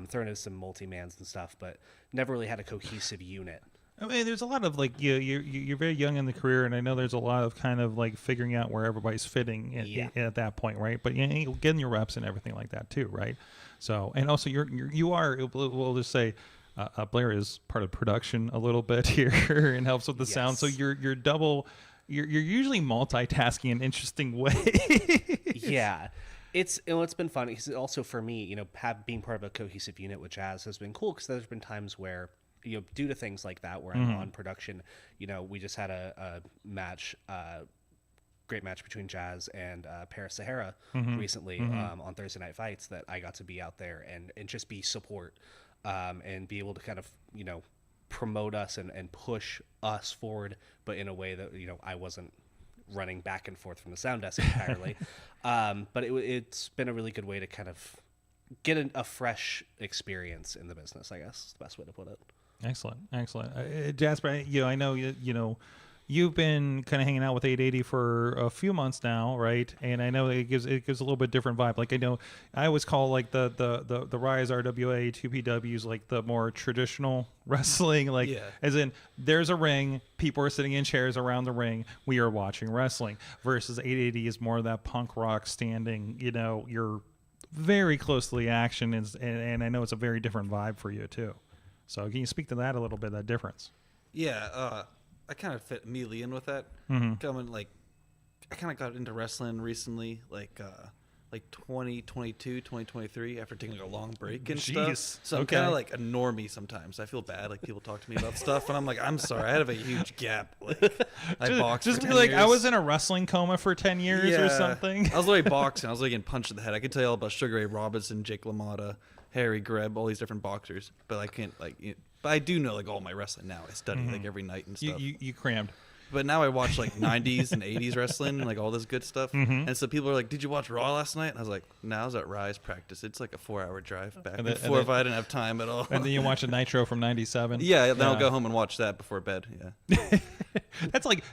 Thrown in some multi-mans and stuff, but never really had a cohesive unit. I mean, there's a lot of you're very young in the career, and I know there's a lot of kind of figuring out where everybody's fitting at that point, right? But getting your reps and everything like that too, right? So, and also you are, we'll just say, Blair is part of production a little bit here and helps with the sound. So you're usually multitasking in interesting ways. Yeah. It's been fun because also for me, being part of a cohesive unit with Jazz has been cool because there's been times where, due to things like that where I'm on production, we just had a match, great match between Jazz and Paris Sahara recently on Thursday Night Fights that I got to be out there and just be support and be able to kind of, promote us and push us forward, but in a way that, I wasn't running back and forth from the sound desk entirely. But it's been a really good way to kind of get a fresh experience in the business, I guess is the best way to put it. Excellent. Jasper, I know you've been kind of hanging out with 880 for a few months now, right? And I know it gives a little bit different vibe. I know I always call the Rise RWA 2PWs the more traditional wrestling, as in there's a ring, people are sitting in chairs around the ring, we are watching wrestling, versus 880 is more of that punk rock standing, you're very close to the action, and I know it's a very different vibe for you too. So can you speak to that a little bit, that difference? Yeah, I kind of fit immediately in with that. Mm-hmm. I kind of got into wrestling recently, like 2022, 2023 after taking like a long break and Jeez. stuff. So I'm Okay. kind of like a normie sometimes. I feel bad. Like people talk to me about stuff and I'm like, I'm sorry. I had a huge gap. Like I boxed Just for be 10 like, years. I was in a wrestling coma for 10 years or something. I was like boxing. I was like getting punched in the head. I could tell you all about Sugar Ray Robinson, Jake LaMotta, Harry Greb, all these different boxers. But I can't like. But I do know like all my wrestling now. I study like every night and stuff. You crammed. But now I watch like 90s and 80s wrestling and like all this good stuff. And so people are like, "Did you watch Raw last night?" And I was like, "No, I was at Rise practice. It's like a 4-hour drive back and forth. I didn't have time at all." And then you watch a Nitro from '97. Yeah, then I'll go home and watch that before bed. Yeah. That's like,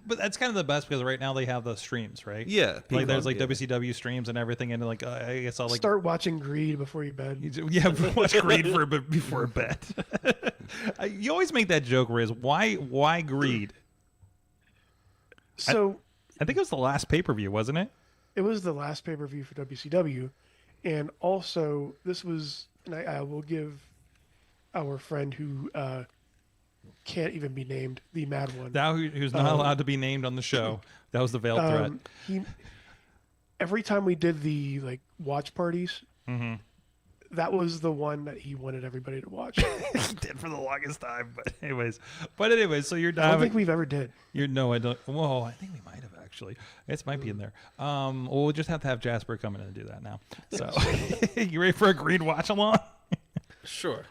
but that's kind of the best because right now they have the streams, right? Yeah. Like there's like yeah. WCW streams and everything, and like I guess I'll like Start watching Greed before you bed. yeah, watch Greed before bed. You always make that joke, Riz. Why Greed? So I think it was the last pay-per-view, wasn't it? it was the last pay-per-view for WCW, and also this was, and I will give our friend who can't even be named, the Mad One. Now who's not allowed to be named on the show. That was the veiled threat. Every time we did the like watch parties, that was the one that he wanted everybody to watch. He did for the longest time, but anyways, so you're I don't think we've ever did. No, I don't. Whoa, I think we might have actually. It might be in there. Well, we'll just have to have Jasper come in and do that now. So, you ready for a Greed watch along? Sure.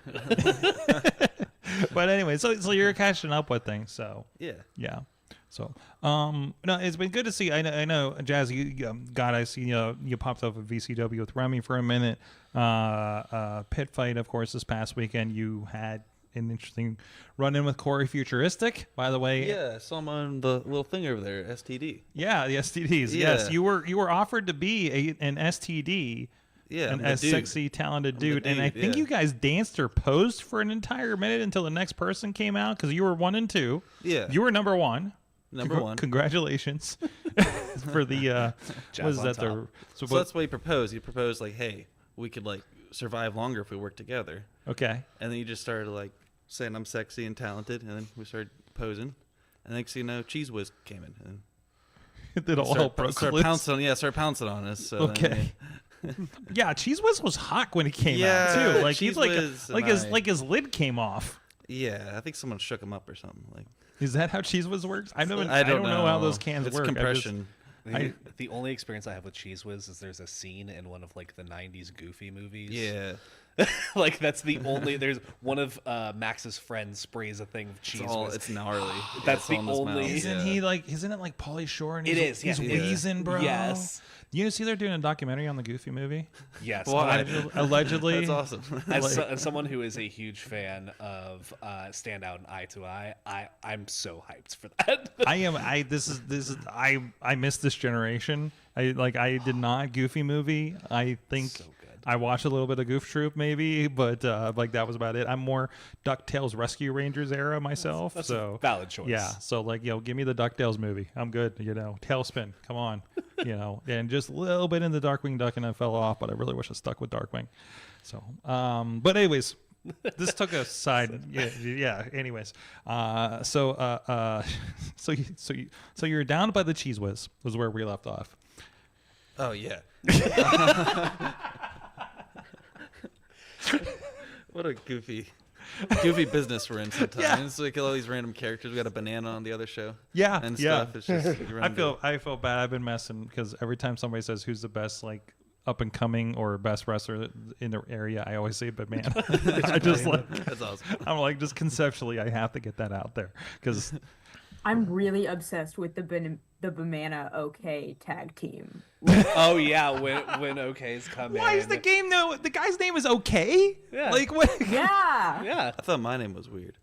But anyway, so you're catching up with things. So Yeah. So, no, it's been good to see. I know, Jazz. God, I see you popped up at VCW with Remy for a minute. Pit fight, of course, this past weekend. You had an interesting run-in with Corey Futuristic, by the way. Yeah, I saw him on the little thing over there, STD. Yeah, the STDs. Yeah. Yes, you were offered to be an STD. Yeah, a sexy, talented dude. And I think you guys danced or posed for an entire minute until the next person came out because you were 1 and 2. Yeah. You were number 1. Number 1. Congratulations for the what is that? So that's what he proposed. He proposed like, hey, we could like survive longer if we work together. Okay. And then you just started like saying I'm sexy and talented, and then we started posing. And next thing you know, Cheese Whiz came in and it did all start loose. pouncing on us. So okay. Yeah, Cheese Whiz was hot when he came out Yeah, too. Like Cheese he's like Whiz his lid came off. Yeah, I think someone shook him up or something. Like, is that how Cheese Whiz works? I don't know. know how those cans it's work. Compression. The only experience I have with Cheese Whiz is there's a scene in one of like the '90s Goofy movies. Yeah. Like that's the only. There's one of Max's friends sprays a thing of Cheese Whiz. It's gnarly. That's it's the only. Isn't he like? Isn't it like Pauly Shore? And It is. He's Yeah. wheezing, bro. Yes. You see, they're doing a documentary on the Goofy movie. Yes. Why? Allegedly. That's awesome. As someone who is a huge fan of Stand Out and Eye to Eye, I'm so hyped for that. I miss this generation. I did not Goofy movie. I think So good. I watched a little bit of Goof Troop maybe, but like that was about it. I'm more DuckTales Rescue Rangers era myself. That's so a valid choice. Yeah. So like, give me the DuckTales movie. I'm good. Tailspin. Come on. And just a little bit in the Darkwing Duck and I fell off, but I really wish I stuck with Darkwing. So, but anyways, this took a side. Yeah. Anyways, so you're down by the Cheese Whiz was where we left off. Oh yeah. What a goofy business we're in sometimes. Yeah. It's like all these random characters. We got a banana on the other show. Yeah, And yeah. stuff. It's just you run into it. I feel bad. I've been messing because every time somebody says who's the best like up and coming or best wrestler in the area, I always say Banana. I just like That's awesome. I'm like just conceptually I have to get that out there because I'm really obsessed with the Banana OK tag team. Oh yeah, when OK's come in. why is the game the guy's name is okay? Yeah. Like what? Yeah. Yeah. I thought my name was weird.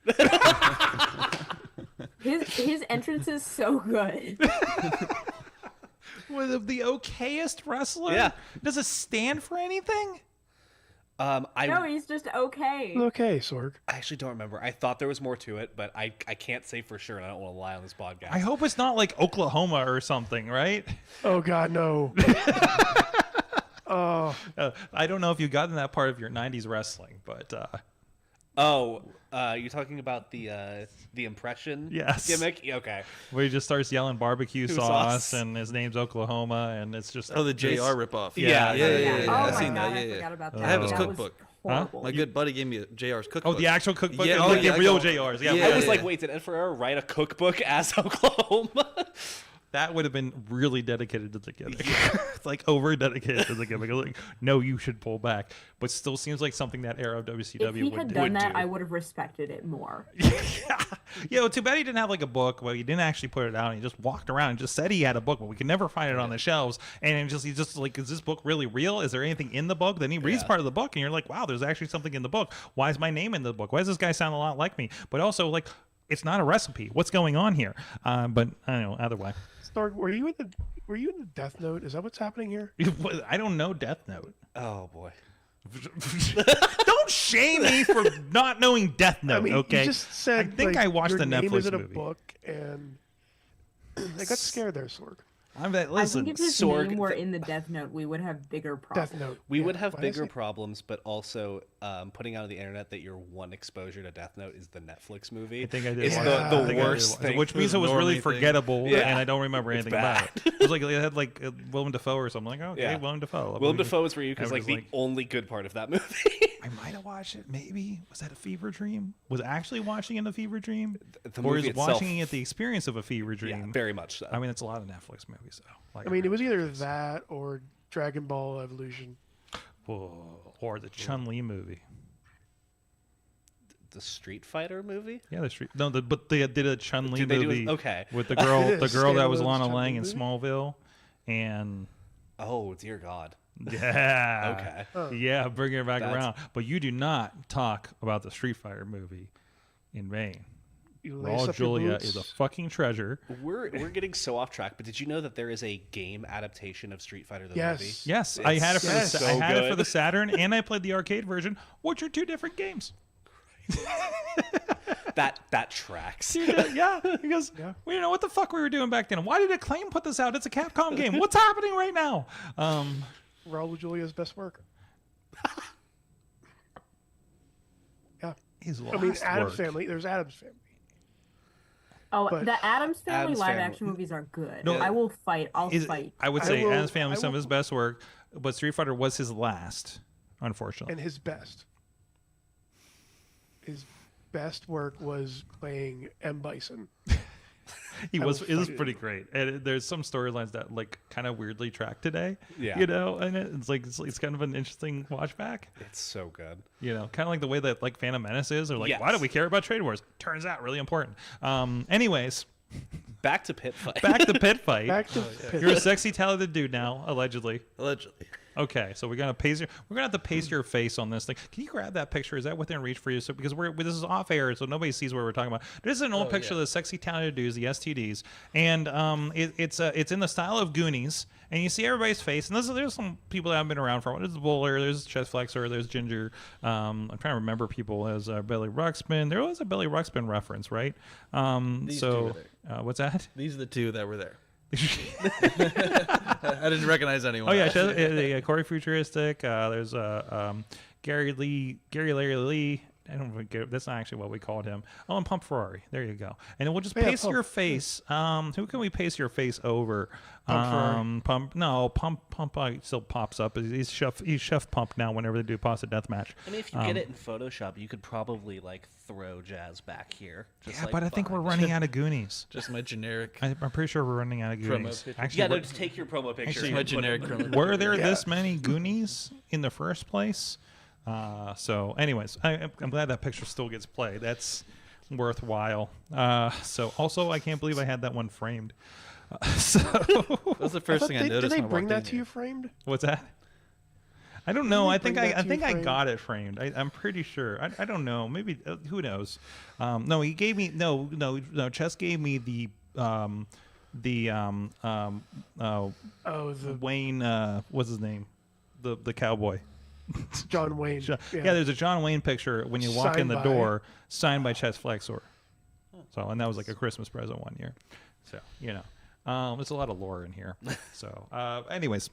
His entrance is so good. With the okayest wrestler? Yeah. Does it stand for anything? No, he's just okay. Okay, Sorg. I actually don't remember. I thought there was more to it, but I can't say for sure, and I don't want to lie on this podcast. I hope it's not like Oklahoma or something, right? Oh God, no. I don't know if you've gotten that part of your 90s wrestling, but Oh, you're talking about the impression gimmick? Okay. Where he just starts yelling barbecue sauce, and his name's Oklahoma, and it's just the JR ripoff. Yeah. Oh I've my seen God, that. I forgot about that. I have his That was cookbook. horrible. My good buddy gave me JR's cookbook. Oh, the actual cookbook, Yeah, like the real I JRs. Yeah, I was like, wait, did Ed Ferrara write a cookbook as Oklahoma? that would have been really dedicated to the gimmick. Like over dedicated to the gimmick. Like, no, you should pull back. But still seems like something that era of WCW If he would had done that, do. I would have respected it more. Yeah, well, too bad he didn't have like a book. Well, he didn't actually put it out. He just walked around and just said he had a book, but we could never find it on the shelves. And he's just like, is this book really real? Is there anything in the book? Then he reads part of the book, and you're like, wow, there's actually something in the book. Why is my name in the book? Why does this guy sound a lot like me? But also, like, it's not a recipe. What's going on here? But I don't know. Either way, Stark, were you in the Death Note? Is that what's happening here? I don't know Death Note. Oh boy. Don't shame me for not knowing Death Note. I mean, okay, you just said I think like, I watched your the name Netflix is in a movie. book, and I got scared there, Sorg. I bet. I Listen, think if his Sorg, name were in the Death Note, we would have bigger problems. Death Note. We would Yeah, have why did I bigger say- problems, but also putting out on the internet that your one exposure to Death Note is the Netflix movie. I think I did. It's watch the- it. the I think I did worst watch it, thing. which means it It was was a really normie thing. forgettable, Yeah. and I don't remember anything about it. It was like it had like Willem Dafoe or something. Like, okay, Yeah. Willem Dafoe. Willem Dafoe is for you I because was like the like- only good part of that movie. I might have watched it. Maybe was that a fever dream? Was actually watching in a fever dream, The or movie is watching itself- it the experience of a fever dream? Yeah, very much so. I mean, it's a lot of Netflix movies, though. Like, I mean, it was either that or Dragon Ball Evolution. or the Chun Li movie. The Street Fighter movie? Yeah, but they did a Chun Li Did they do movie it? Okay. with the girl, They did a the girl that was standalone Lana Chun-Li Lang in movie? Smallville, and Oh dear God. yeah, Okay. yeah, bring it back That's- around. But you do not talk about the Street Fighter movie in vain. You lace Raul up your Julia boots. is a fucking treasure. We're getting so off track, but did you know that there is a game adaptation of Street Fighter the Yes. movie? Yes, I had it for It's the so I had it for good. the Saturn, and I played the arcade version, which are two different games. That tracks. Yeah, because we didn't know what the fuck we were doing back then. Why did Acclaim put this out? It's a Capcom game. What's happening right now? Raul Julia's best work. Yeah. His I mean, last Adam's work. Family. There's Adam's Family. Oh, But- the Addams Family Addams live Family. action movies are good. No, I will fight. I'll Is- fight. I would I say will- Adam's Family I some of will- his best work, but Street Fighter was his last, unfortunately. And his best. His best work was playing M. Bison. It I was will fight it. pretty great, and there's some storylines that like kind of weirdly track today. Yeah. you know, and it's like it's kind of an interesting watch back. It's so good. You know, kind of like the way that like Phantom Menace is, or like Yes. why do we care about trade wars? Turns out really important. Anyways, Back to Pit Fight. back to Pit Fight. Back to You're a sexy, talented dude now, allegedly. Allegedly. Okay, so we're gonna have to paste your face on this thing. Can you grab that picture? Is that within reach for you? So because this is off air, so nobody sees what we're talking about. This is an old picture of the sexy talented dudes, the STDs, and it's in the style of Goonies, and you see everybody's face. And there's some people that have been around for a while. There's Bowler, there's Chest Flexor, there's Ginger. I'm trying to remember people as Billy Ruxpin. There was a Billy Ruxpin reference, right? These two were What's that? These are the two that were there. I didn't recognize anyone. Oh yeah, Corey Futuristic. There's Gary Larry Lee. I don't think that's not actually what we called him. Oh, and Pump Ferrari. There you go. And then we'll just Yeah, paste Pump. your face. Who can we paste your face over? Pump Ferrari. Pump still pops up. He's Chef Pump now. Whenever they do pasta death match. I mean, if you get it in Photoshop, you could probably like throw Jazz back here. Just, Yeah, like, but I think we're behind. running out of Goonies. Just my generic. I'm pretty sure we're running out of Goonies. picture. Actually, Yeah, no, we're- just take your promo picture. Just and my put it generic. in. criminal. were there this many Goonies in the first place? So anyways, I'm glad that picture still gets played. That's worthwhile. So also, I can't believe I had that one framed. So That was the first thing I Did noticed. they when I bring walked that in to here. you framed? what's that? I don't know. I think bring that I to think you I framed? got it framed. I'm pretty sure. I don't know. Maybe who knows? No, he gave me no. Chess gave me the Wayne. What's his name? The cowboy. John Wayne. Yeah, there's a John Wayne picture when you walk in Signed the by- door, signed by Chess Flexor. So, and that was like a Christmas present one year. So, there's a lot of lore in here. So, anyways,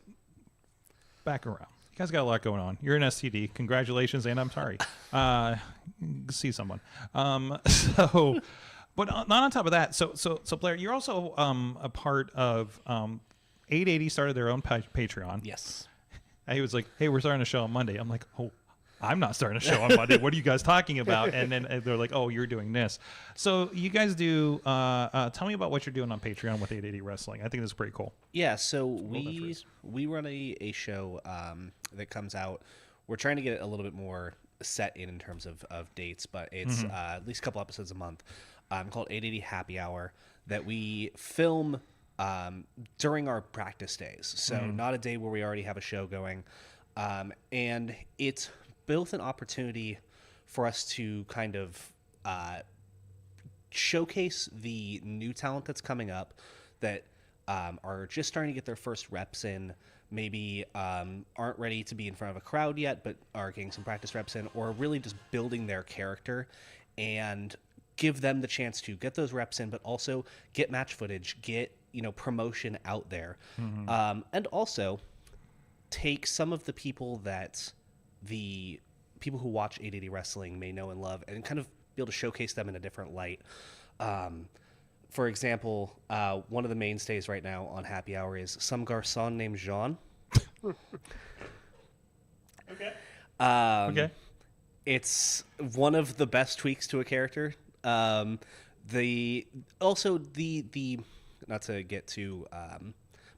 back around. You guys got a lot going on. You're an STD. Congratulations, and I'm sorry. See someone. So, but not on top of that. So Blair, you're also a part of 880 started their own Patreon. Yes. And he was like, "Hey, we're starting a show on Monday." I'm like, "Oh, I'm not starting a show on Monday. What are you guys talking about?" And then they're like, "Oh, you're doing this." So you guys do. Tell me about what you're doing on Patreon with 880 Wrestling. I think this is pretty cool. Yeah. So we run a show that comes out. We're trying to get it a little bit more set in terms of dates, but it's at least a couple episodes a month. Called 880 Happy Hour that we film during our practice days. So not a day where we already have a show going. And it's both an opportunity for us to kind of showcase the new talent that's coming up that are just starting to get their first reps in, maybe aren't ready to be in front of a crowd yet, but are getting some practice reps in, or really just building their character, and give them the chance to get those reps in, but also get match footage, get promotion out there, and also take some of the people that the people who watch 880 Wrestling may know and love, and kind of be able to showcase them in a different light. For example, one of the mainstays right now on Happy Hour is some garçon named Jean. Okay. Okay. It's one of the best tweaks to a character. The not to get too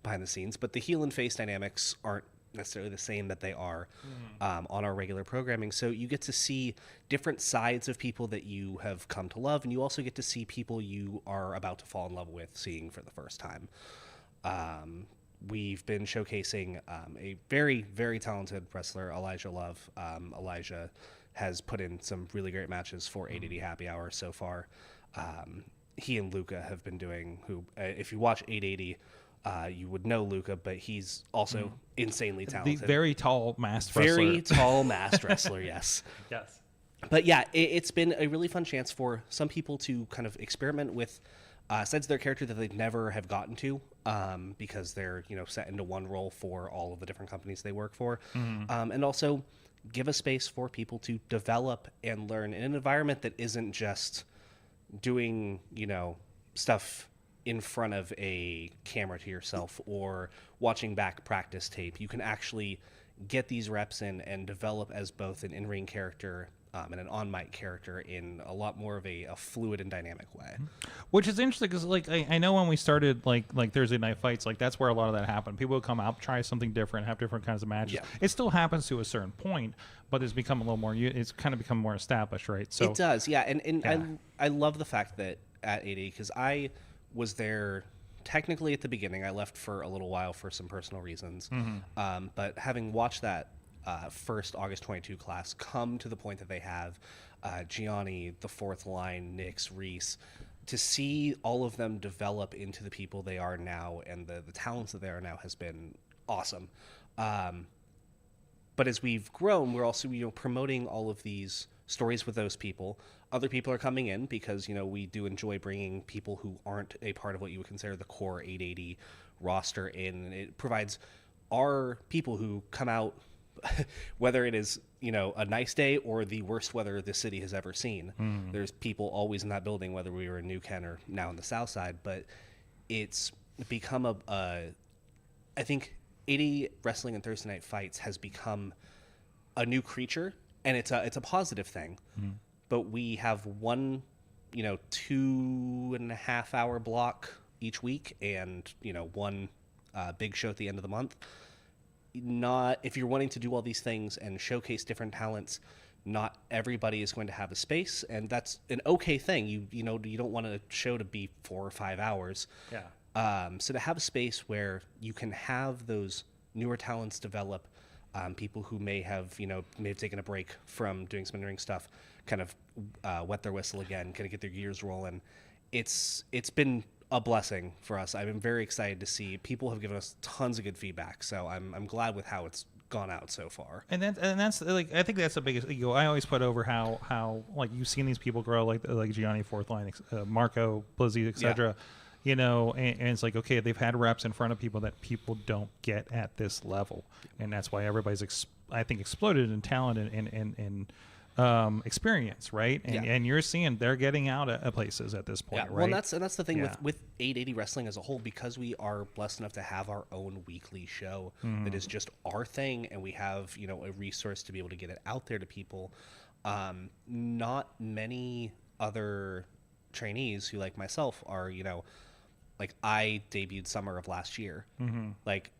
behind the scenes, but the heel and face dynamics aren't necessarily the same that they are on our regular programming. So you get to see different sides of people that you have come to love, and you also get to see people you are about to fall in love with seeing for the first time. We've been showcasing a very, very talented wrestler, Elijah Love. Elijah has put in some really great matches for 880 Happy Hour so far. He and Luca have been doing, if you watch 880, you would know Luca, but he's also insanely talented. The very tall masked wrestler. Very tall masked wrestler, yes. Yes. But yeah, it's been a really fun chance for some people to kind of experiment with sides of their character that they'd never have gotten to, because they're set into one role for all of the different companies they work for, and also give a space for people to develop and learn in an environment that isn't just doing stuff in front of a camera to yourself or watching back practice tape. You can actually get these reps in and develop as both an in-ring character and an on-mic character in a lot more of a fluid and dynamic way. Which is interesting because, I know when we started, like Thursday Night Fights, that's where a lot of that happened. People would come out, try something different, have different kinds of matches. Yeah. It still happens to a certain point, but it's become a little more. It's kind of become more established, right? So it does, yeah. And I love the fact that at 80, because I was there technically at the beginning. I left for a little while for some personal reasons, but having watched that first August 22 class come to the point that they have, Gianni, the fourth line, Nix, Reese, to see all of them develop into the people they are now and the talents that they are now has been awesome. But as we've grown, we're also promoting all of these stories with those people. Other people are coming in because we do enjoy bringing people who aren't a part of what you would consider the core 880 roster in. It provides our people who come out, whether it is a nice day or the worst weather the city has ever seen. There's people always in that building, whether we were in New Kent or now in the South Side. But it's become I think 80 Wrestling and Thursday Night Fights has become a new creature, and it's a positive thing. But we have one 2.5 hour block each week, and one big show at the end of the month. Not if you're wanting to do all these things and showcase different talents, not everybody is going to have a space, and that's an okay thing. You don't want a show to be 4 or 5 hours. Yeah. So to have a space where you can have those newer talents develop, people who may have taken a break from doing some in-ring stuff, kind of wet their whistle again, kind of get their gears rolling. It's been a blessing for us. I've been very excited to see. People have given us tons of good feedback, so I'm glad with how it's gone out so far. And that's I think that's the biggest ego. I always put over how you've seen these people grow, like Gianni, fourth line, Marco, Blizzy, etc. and it's like, okay, they've had reps in front of people that people don't get at this level, and that's why everybody's I think exploded in talent and experience, right? And you're seeing they're getting out at places at this point, right? Well, and that's the thing with 880 Wrestling as a whole, because we are blessed enough to have our own weekly show that is just our thing, and we have a resource to be able to get it out there to people. Not many other trainees who, like myself, are like I debuted summer of last year. Like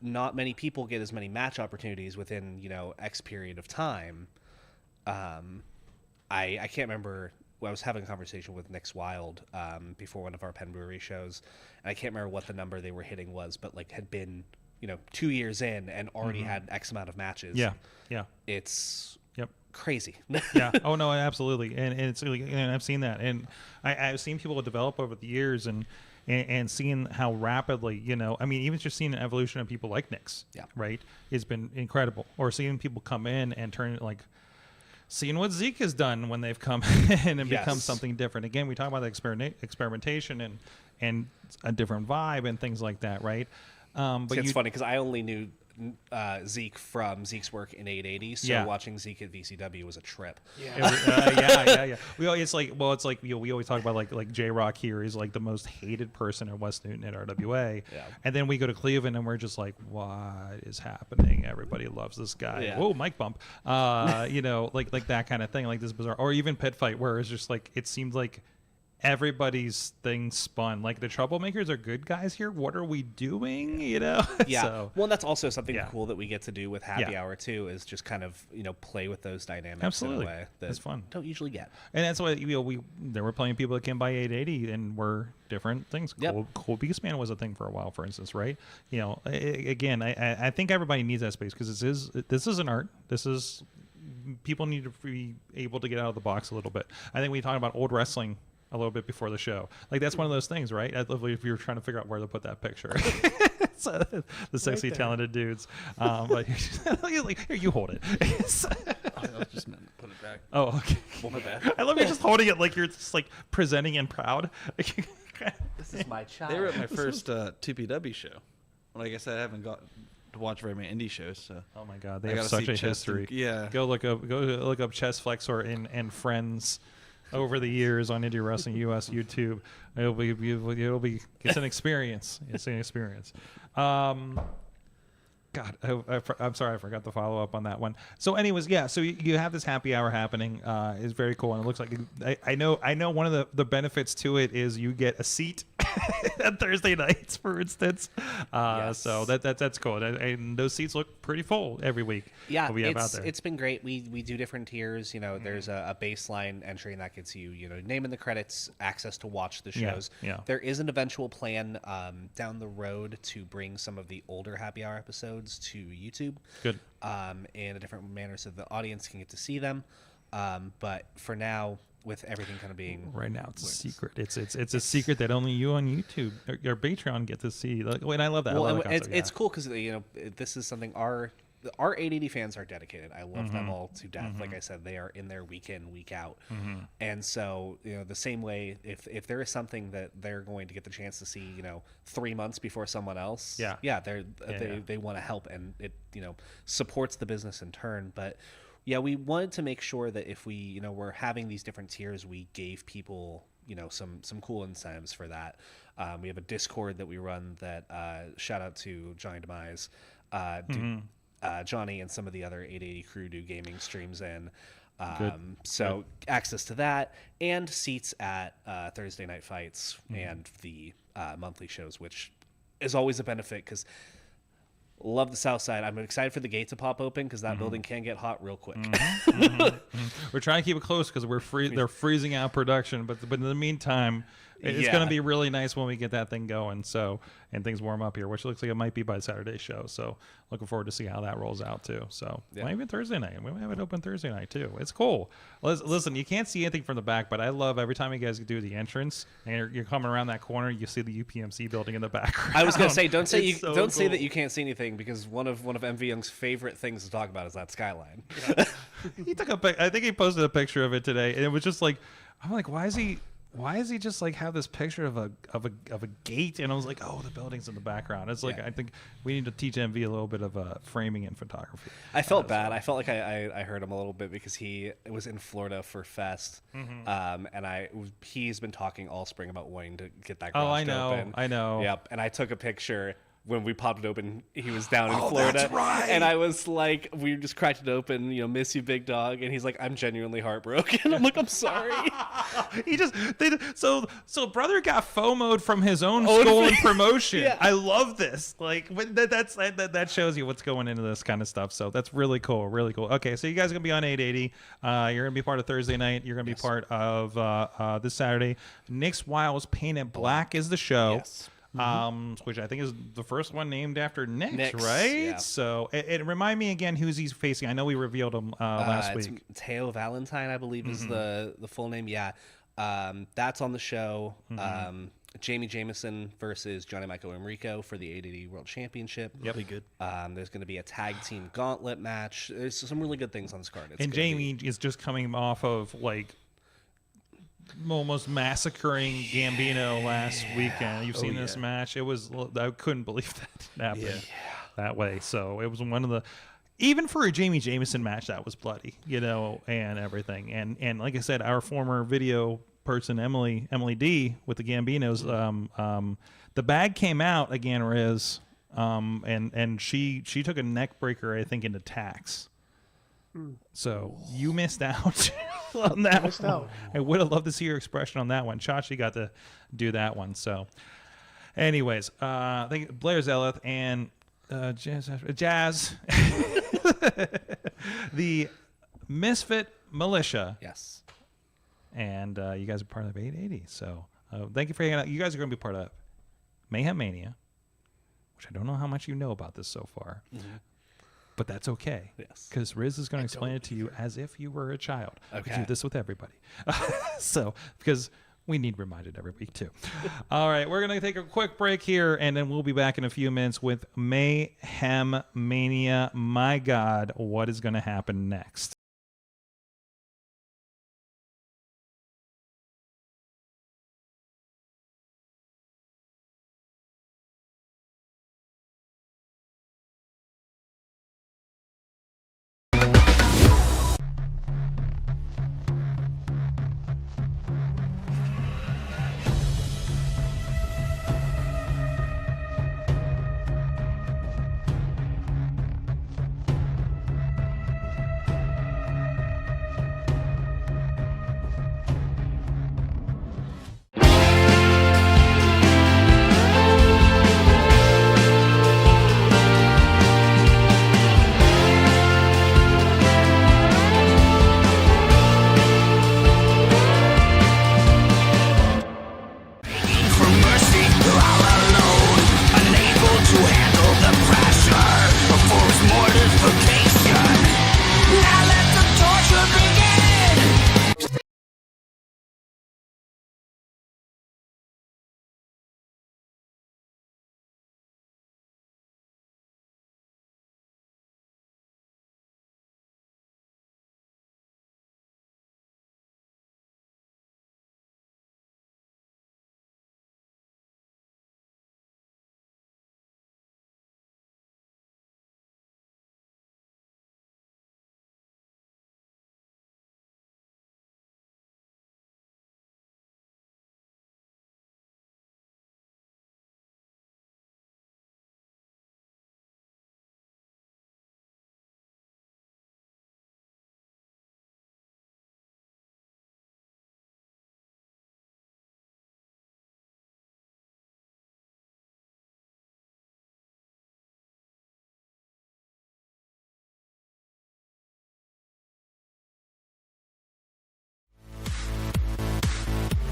not many people get as many match opportunities within X period of time. I can't remember. I was having a conversation with Nick's Wild before one of our Penn Brewery shows, and I can't remember what the number they were hitting was, but like had been 2 years in and already had X amount of matches. It's crazy. Oh no, absolutely. And it's really, and I've seen that, and I've seen people develop over the years, and seeing how rapidly, even just seeing an evolution of people like Nick's, right, it's been incredible. Or seeing people come in and turn it, like seeing what Zeke has done when they've come in and become something different. Again, we talk about the experimentation and a different vibe and things like that, right? But it's funny because I only knew Zeke from Zeke's work in 880, so watching Zeke at VCW was a trip. We always we always talk about like J Rock here is like the most hated person in West Newton at RWA, and then we go to Cleveland and we're just like, what is happening? Everybody loves this guy. Whoa, mic bump. Like that kind of thing, like this bizarre, or even Pit Fight, where it's just like it seemed like everybody's thing spun. Like the troublemakers are good guys here. What are we doing? So, well, and that's also something cool that we get to do with Happy Hour too, is just kind of play with those dynamics in a way that's fun. Don't usually get. And that's why there were plenty of people that came by 880 and were different things. Cool Beastman was a thing for a while, for instance, right? Again, I think everybody needs that space, because this is an art. This is, people need to be able to get out of the box a little bit. I think we talked about old wrestling a little bit before the show. Like that's one of those things, right? If you're trying to figure out where to put that picture. So, the sexy, talented dudes. But here, you hold it. I was just meant to put it back. Oh, okay. Well, my bad. I love you just holding it like you're just like presenting and proud. This is my child. They were at my first 2PW show. Well, like I said, I haven't got to watch very many indie shows. So. Oh my God, they have such a history. Go look up Chest Flexor and Friends. Over the years on IndyWrestling.us YouTube, it's an experience. It's an experience. God, I'm sorry, I forgot to follow up on that one. So, anyways, so you have this happy hour happening. It's very cool, and it looks like I know one of the benefits to it is you get a seat on Thursday nights, for instance. So that's cool, and those seats look pretty full every week. Yeah, we have out there. It's been great. We do different tiers. There's a baseline entry, and that gets you name in the credits, access to watch the shows. There is an eventual plan down the road to bring some of the older happy hour episodes to YouTube. Good. In a different manner so the audience can get to see them. But for now, with everything kind of being right now, it's a secret. It's a secret that only you on YouTube or your Patreon get to see. And I love that. Well, it's cool because this is something our 880 fans are dedicated. I love them all to death. Like I said, they are in there week in, week out. And so, the same way, if there is something that they're going to get the chance to see, 3 months before someone else, they want to help, and it, supports the business in turn. But we wanted to make sure that if we, we're having these different tiers, we gave people, some cool incentives for that. We have a Discord that we run that, shout out to Johnny Demise, Johnny and some of the other 880 crew do gaming streams in. So access to that and seats at Thursday night fights and the monthly shows, which is always a benefit because love the South Side. I'm excited for the gate to pop open because that building can get hot real quick. We're trying to keep it close because they're freezing out production, but in the meantime, it's going to be really nice when we get that thing going. So, and things warm up here, which looks like it might be by Saturday's show. So, looking forward to see how that rolls out too. So, maybe Thursday night. We might have it open Thursday night too. It's cool. Listen, you can't see anything from the back, but I love every time you guys do the entrance and you're coming around that corner, you see the UPMC building in the background. I was going to say, don't say that you can't see anything because one of MV Young's favorite things to talk about is that skyline. He took I think he posted a picture of it today, and it was just like, I'm like, why is he why is he just like have this picture of a gate? And I was like, oh, the building's in the background. It's like, I think we need to teach MV a little bit of framing and photography. I felt bad. I felt like I hurt him a little bit because he was in Florida for Fest, and he's been talking all spring about wanting to get that garage open. I know. Yep. And I took a picture. When we popped it open, he was down in Florida. That's right. And I was like, we just cracked it open, miss you, big dog. And he's like, I'm genuinely heartbroken. I'm like, I'm sorry. So brother got FOMO'd from his own stolen promotion. Yeah. I love this. Like that shows you what's going into this kind of stuff. So that's really cool. Really cool. Okay, so you guys are gonna be on 880. You're gonna be part of Thursday night. You're gonna be part of this Saturday. Nick's Wiles Painted Black is the show. Yes. Which I think is the first one named after Nick's, right? Yeah. So it remind me again who's he's facing. I know we revealed him last week. Teo Valentine, I believe, is the full name. Yeah, that's on the show. Jamie Jameson versus Johnny Michael Enrico for the 880 World Championship. Yep, be good. There's going to be a tag team gauntlet match. There's some really good things on this card. And Jamie is just coming off of like almost massacring Gambino last weekend. You've seen this match. It was, I couldn't believe that happened that way. So it was one of the, even for a Jamie Jameson match, that was bloody, and everything. And like I said, our former video person, Emily D with the Gambinos, the bag came out again, Riz, and she took a neck breaker, I think, into tax. So you missed out on that. I would have loved to see your expression on that one. Chachi got to do that one. So, anyways, I think Blair Zeleth and Jazz, the Misfit Militia. Yes. And you guys are part of 880. So thank you for hanging out. You guys are going to be part of Mayhem Mania, which I don't know how much you know about this so far. But that's okay. Yes. Because Riz is going to explain it to you as if you were a child. Okay. We do this with everybody. Because we need reminded every week, too. All right. We're going to take a quick break here, and then we'll be back in a few minutes with Mayhem Mania. My God, what is going to happen next?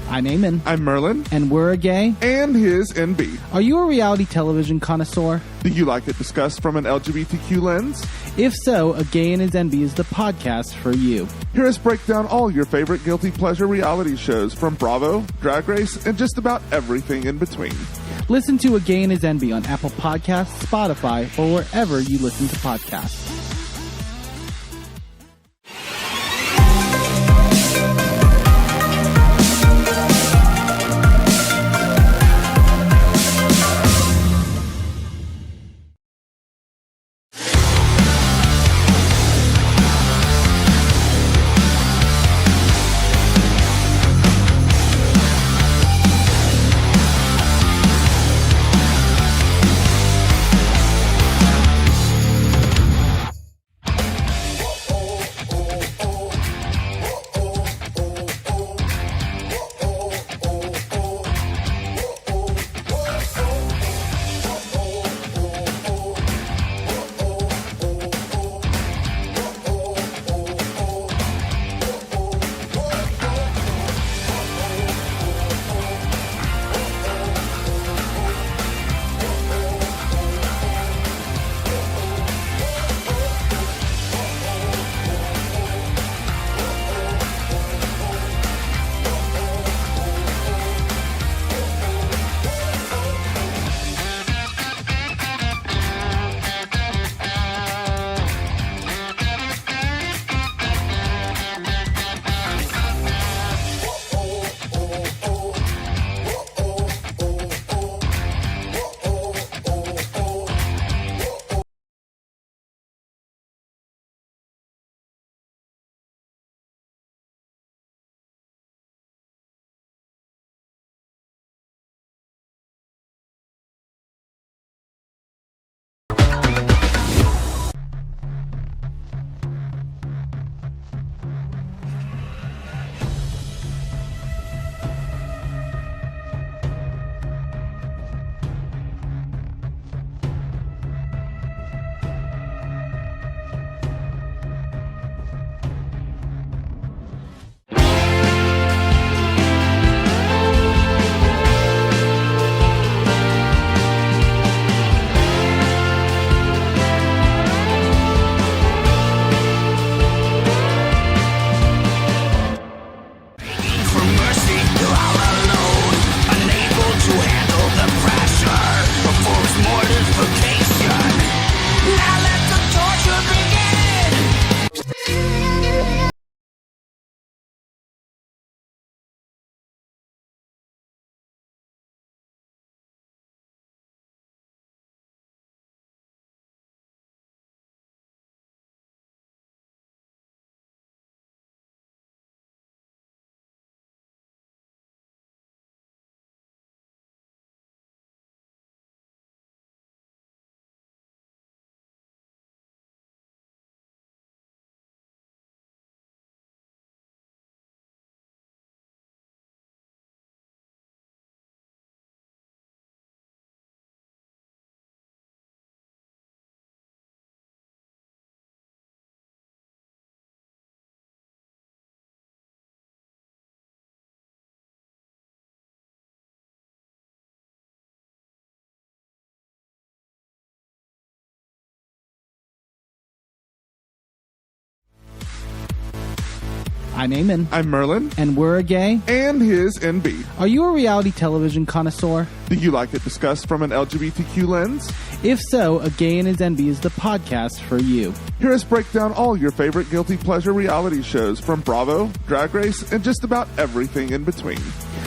I'm Eamon. I'm Merlin. And we're a gay. And his NB. Are you a reality television connoisseur? Do you like it discussed from an LGBTQ lens? If so, A Gay and His NB is the podcast for you. Hear us break down all your favorite guilty pleasure reality shows from Bravo, Drag Race, and just about everything in between. Listen to A Gay and His NB on Apple Podcasts, Spotify, or wherever you listen to podcasts. I'm Eamon. I'm Merlin. And we're a gay. And his NB. Are you a reality television connoisseur? Do you like it discussed from an LGBTQ lens? If so, A Gay and His NB is the podcast for you. Hear us break down all your favorite guilty pleasure reality shows from Bravo, Drag Race, and just about everything in between.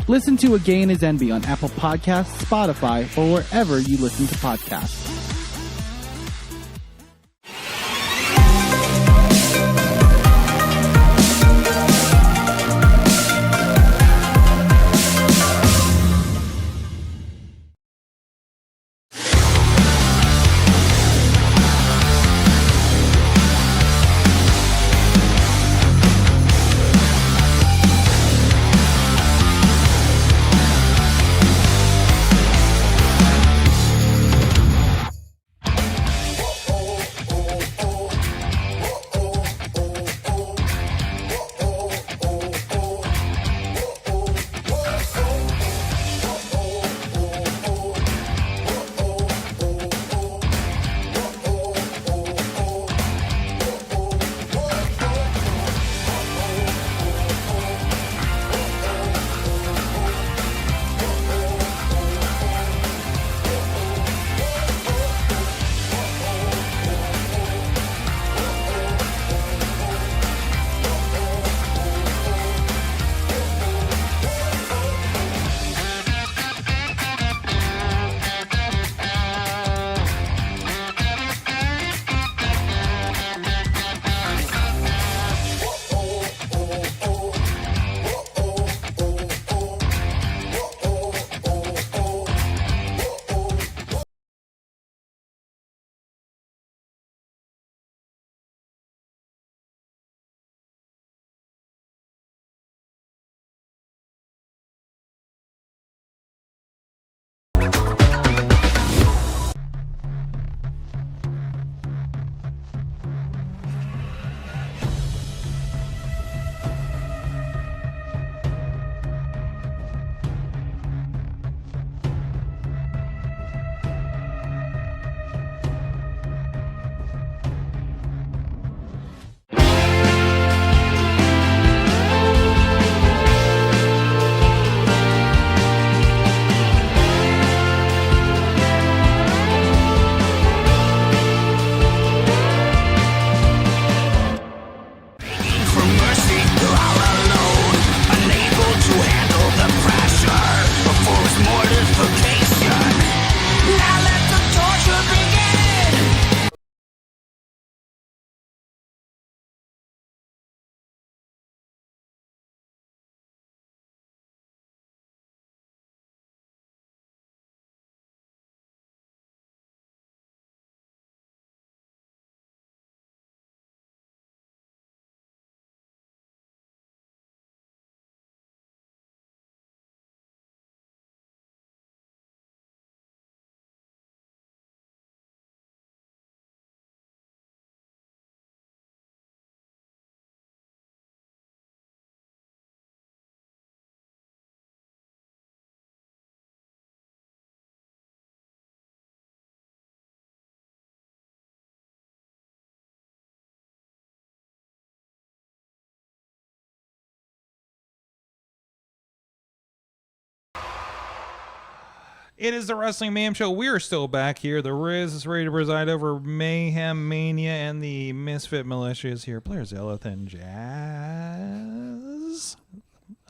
Listen to A Gay and His NB on Apple Podcasts, Spotify, or wherever you listen to podcasts. It is the Wrestling Mayhem Show. We are still back here. The Riz is ready to preside over Mayhem Mania, and the Misfit Militia is here. Players Elith and Jazz.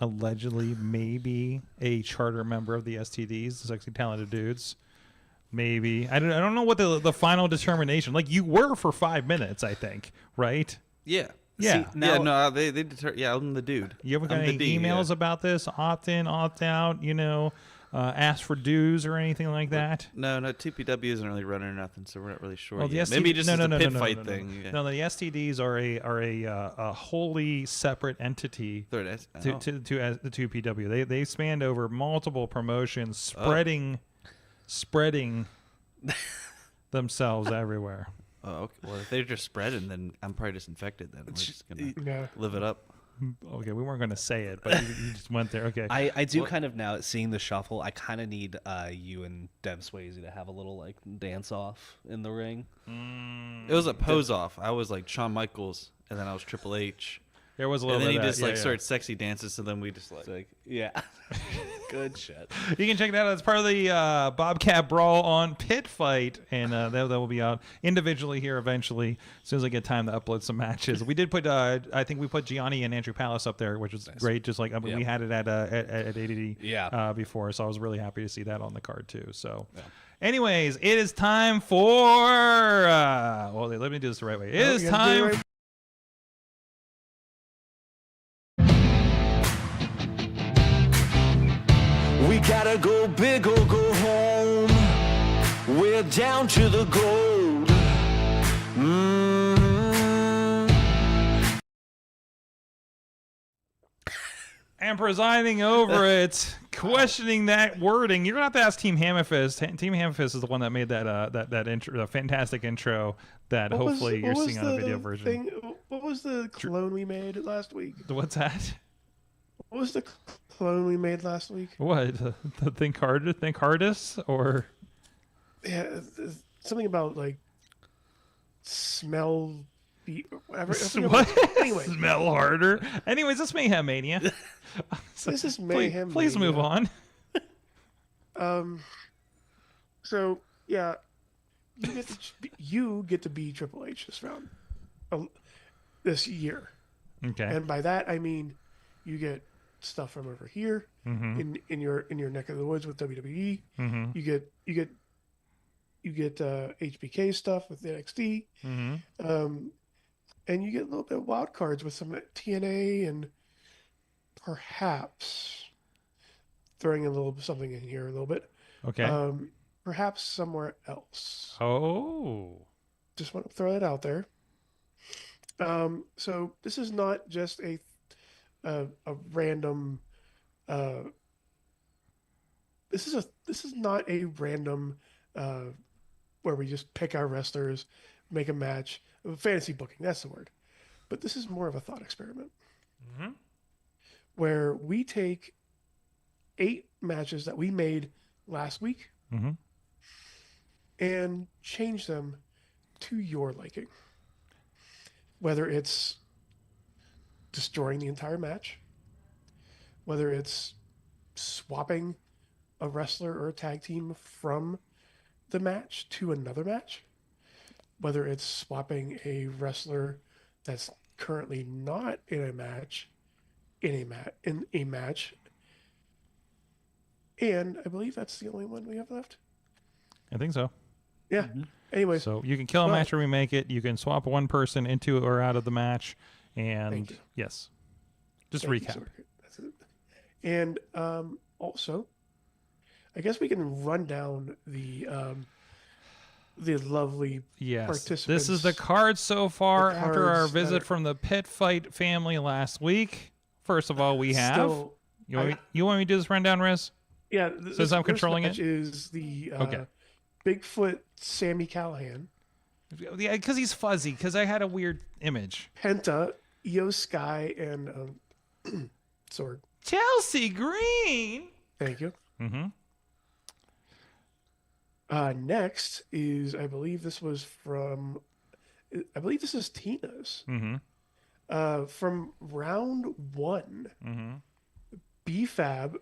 Allegedly, maybe a charter member of the STDs, the Sexy Talented Dudes. Maybe. I don't know what the final determination. Like, you were for 5 minutes, I think, right? Yeah. Yeah. See, now, yeah, no, they I'm the dude. You ever got any emails about this? Opt in, opt out, ask for dues or anything like that? No, TPW isn't really running or nothing, so we're not really sure. Well, yet. Maybe just a pit fight thing. No, the STDs are a wholly separate entity to the 2PW. They span over multiple promotions, spreading themselves everywhere. Oh, okay. Well, if they're just spreading, then I'm probably just infected. Then we're just gonna live it up. Okay, we weren't going to say it, but you just went there. Okay, I do kind of now seeing the shuffle. I kind of need you and Deb Swayze to have a little like dance off in the ring. It was a pose off. I was like Shawn Michaels, and then I was Triple H. There was a little And then bit he of that. just Yeah. started sexy dances, so then we just Like, yeah. Good shit. You can check it out. It's part of the Bobcat Brawl on Pit Fight, and that will be out individually here eventually as soon as I get time to upload some matches. We did put, I think we put Gianni and Andrew Palace up there, which was great. Just like we had it at ADD before, so I was really happy to see that on the card too. So, anyways, it is time for. Well, let me do this the right way. It is time. We gotta go big or go home. We're down to the gold. And presiding over it, questioning that wording. You're gonna have to ask Team Hammerfist. Team Hammerfist is the one that made that intro, the fantastic intro that hopefully you're seeing on the video version. What was the clone we made last week? What's that? What was the clone we made last week? What, the Think Hardest, or Yeah, something about like smell. Whatever. What? Anyway, Smell harder. Anyways, this Mayhem Mania. this is Mayhem. Please move on. So yeah, you get to be Triple H this round, this year. Okay. And by that I mean you get stuff from over here in your neck of the woods with WWE. You get HBK stuff with NXT. And you get a little bit of wild cards with some TNA and perhaps throwing a little something in here a little bit. Okay. Perhaps somewhere else. Oh. Just want to throw that out there. So this is not just a random. This is not a random where we just pick our wrestlers, make a match. Fantasy booking, that's the word. But this is more of a thought experiment. Where we take 8 matches that we made last week and change them to your liking. Whether it's destroying the entire match, whether it's swapping a wrestler or a tag team from the match to another match, whether it's swapping a wrestler that's currently not in a match in a match, and I believe that's the only one we have left. I think so. Yeah. Anyway, so you can kill a match or remake it. You can swap one person into or out of the match, and yes, just recap. That's it. And also, I guess we can run down the lovely participants. This is the card so far after our visit from the Pit Fight family last week. First of all, we have. You want me to do this rundown, Riz? Yeah. Since I'm controlling it? Is the Bigfoot Sammy Callahan. Yeah, because he's fuzzy, because I had a weird image. Penta, Io Sky, and Sword. Chelsea Green! Thank you. Next is, I believe this is Tina's. From round 1. BFAB.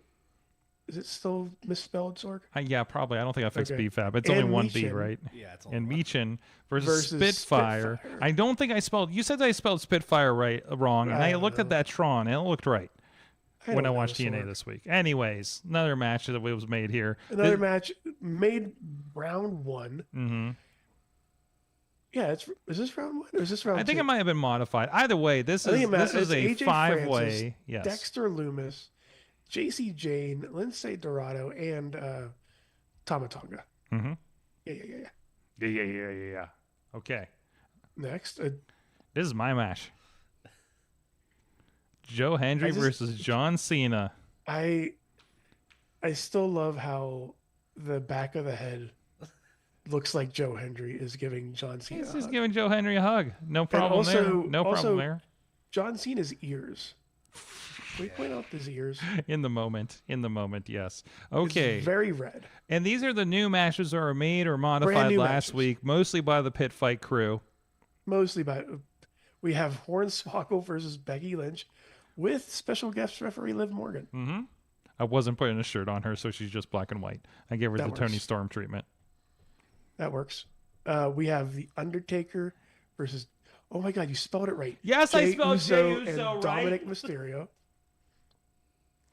Is it still misspelled, Sorg? Yeah, probably. I don't think I fixed BFAB. It's only one B, right? Yeah, it's and Meechin versus Spitfire. I don't think I spelled. You said I spelled Spitfire wrong, and I looked at that Tron, and it looked right when I watched TNA this week. Anyways, another match that was made here. Another match made round 1. Yeah, is this round 1 or is this round 2? I think it might have been modified. Either way, this is a AJ 5-way. Francis, Yes. Dexter Loomis, JC Jane, Lindsay Dorado, and Tama Tonga. Yeah. Okay. Next, this is my match. Joe Hendry versus John Cena. I still love how the back of the head looks like Joe Hendry is giving John Cena. He's just giving Joe Henry a hug. No problem there. No problem there. John Cena's ears. Can we point out his ears? In the moment, yes. Okay. It's very red. And these are the new matches that were made or modified last week, mostly by the Pit Fight crew. We have Hornswoggle versus Becky Lynch with special guest referee Liv Morgan. Mm-hmm. I wasn't putting a shirt on her, so she's just black and white. I gave her That the Tony works. Storm treatment. That works. We have The Undertaker versus, oh my God, you spelled it right. Yes, I spelled Jey and Uso right. Dominic Mysterio.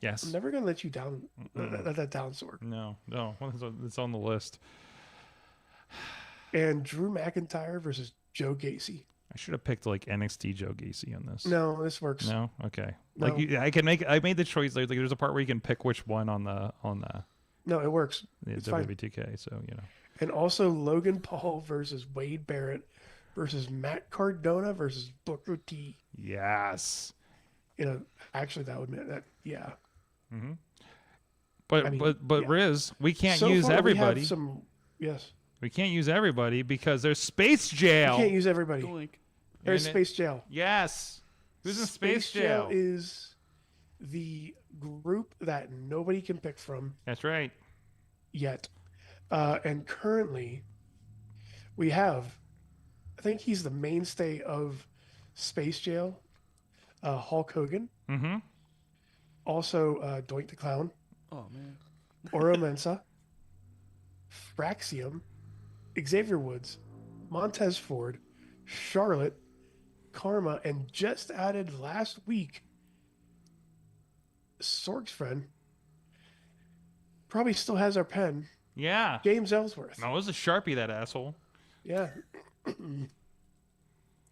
Yes. I'm never going to let you down, let that down, Sorg. No. It's on the list. And Drew McIntyre versus Joe Gacy. I should have picked like NXT Joe Gacy on this. No, this works. No, okay. No. Like I made the choice. Like there's a part where you can pick which one on the No, it works. It's fine. WB2K. So And also Logan Paul versus Wade Barrett versus Matt Cardona versus Booker T. Yes. Actually, that would mean that. Yeah. Mm-hmm. But I mean, but yeah. Riz, we can't So use far, everybody. Yes. We can't use everybody because there's Space Jail. You can't use everybody. There's And Space Jail. Yes. Who's in Space Jail? Is the group that nobody can pick from That's right. yet. And currently, we have, I think he's the mainstay of Space Jail, Hulk Hogan. Mm-hmm. Also, Doink the Clown. Oh, man. Oro Mensa. Fraxium. Xavier Woods. Montez Ford. Charlotte. Karma. And just added last week, Sorg's friend. Probably still has our pen. Yeah. James Ellsworth. No, it was a Sharpie, that asshole. Yeah.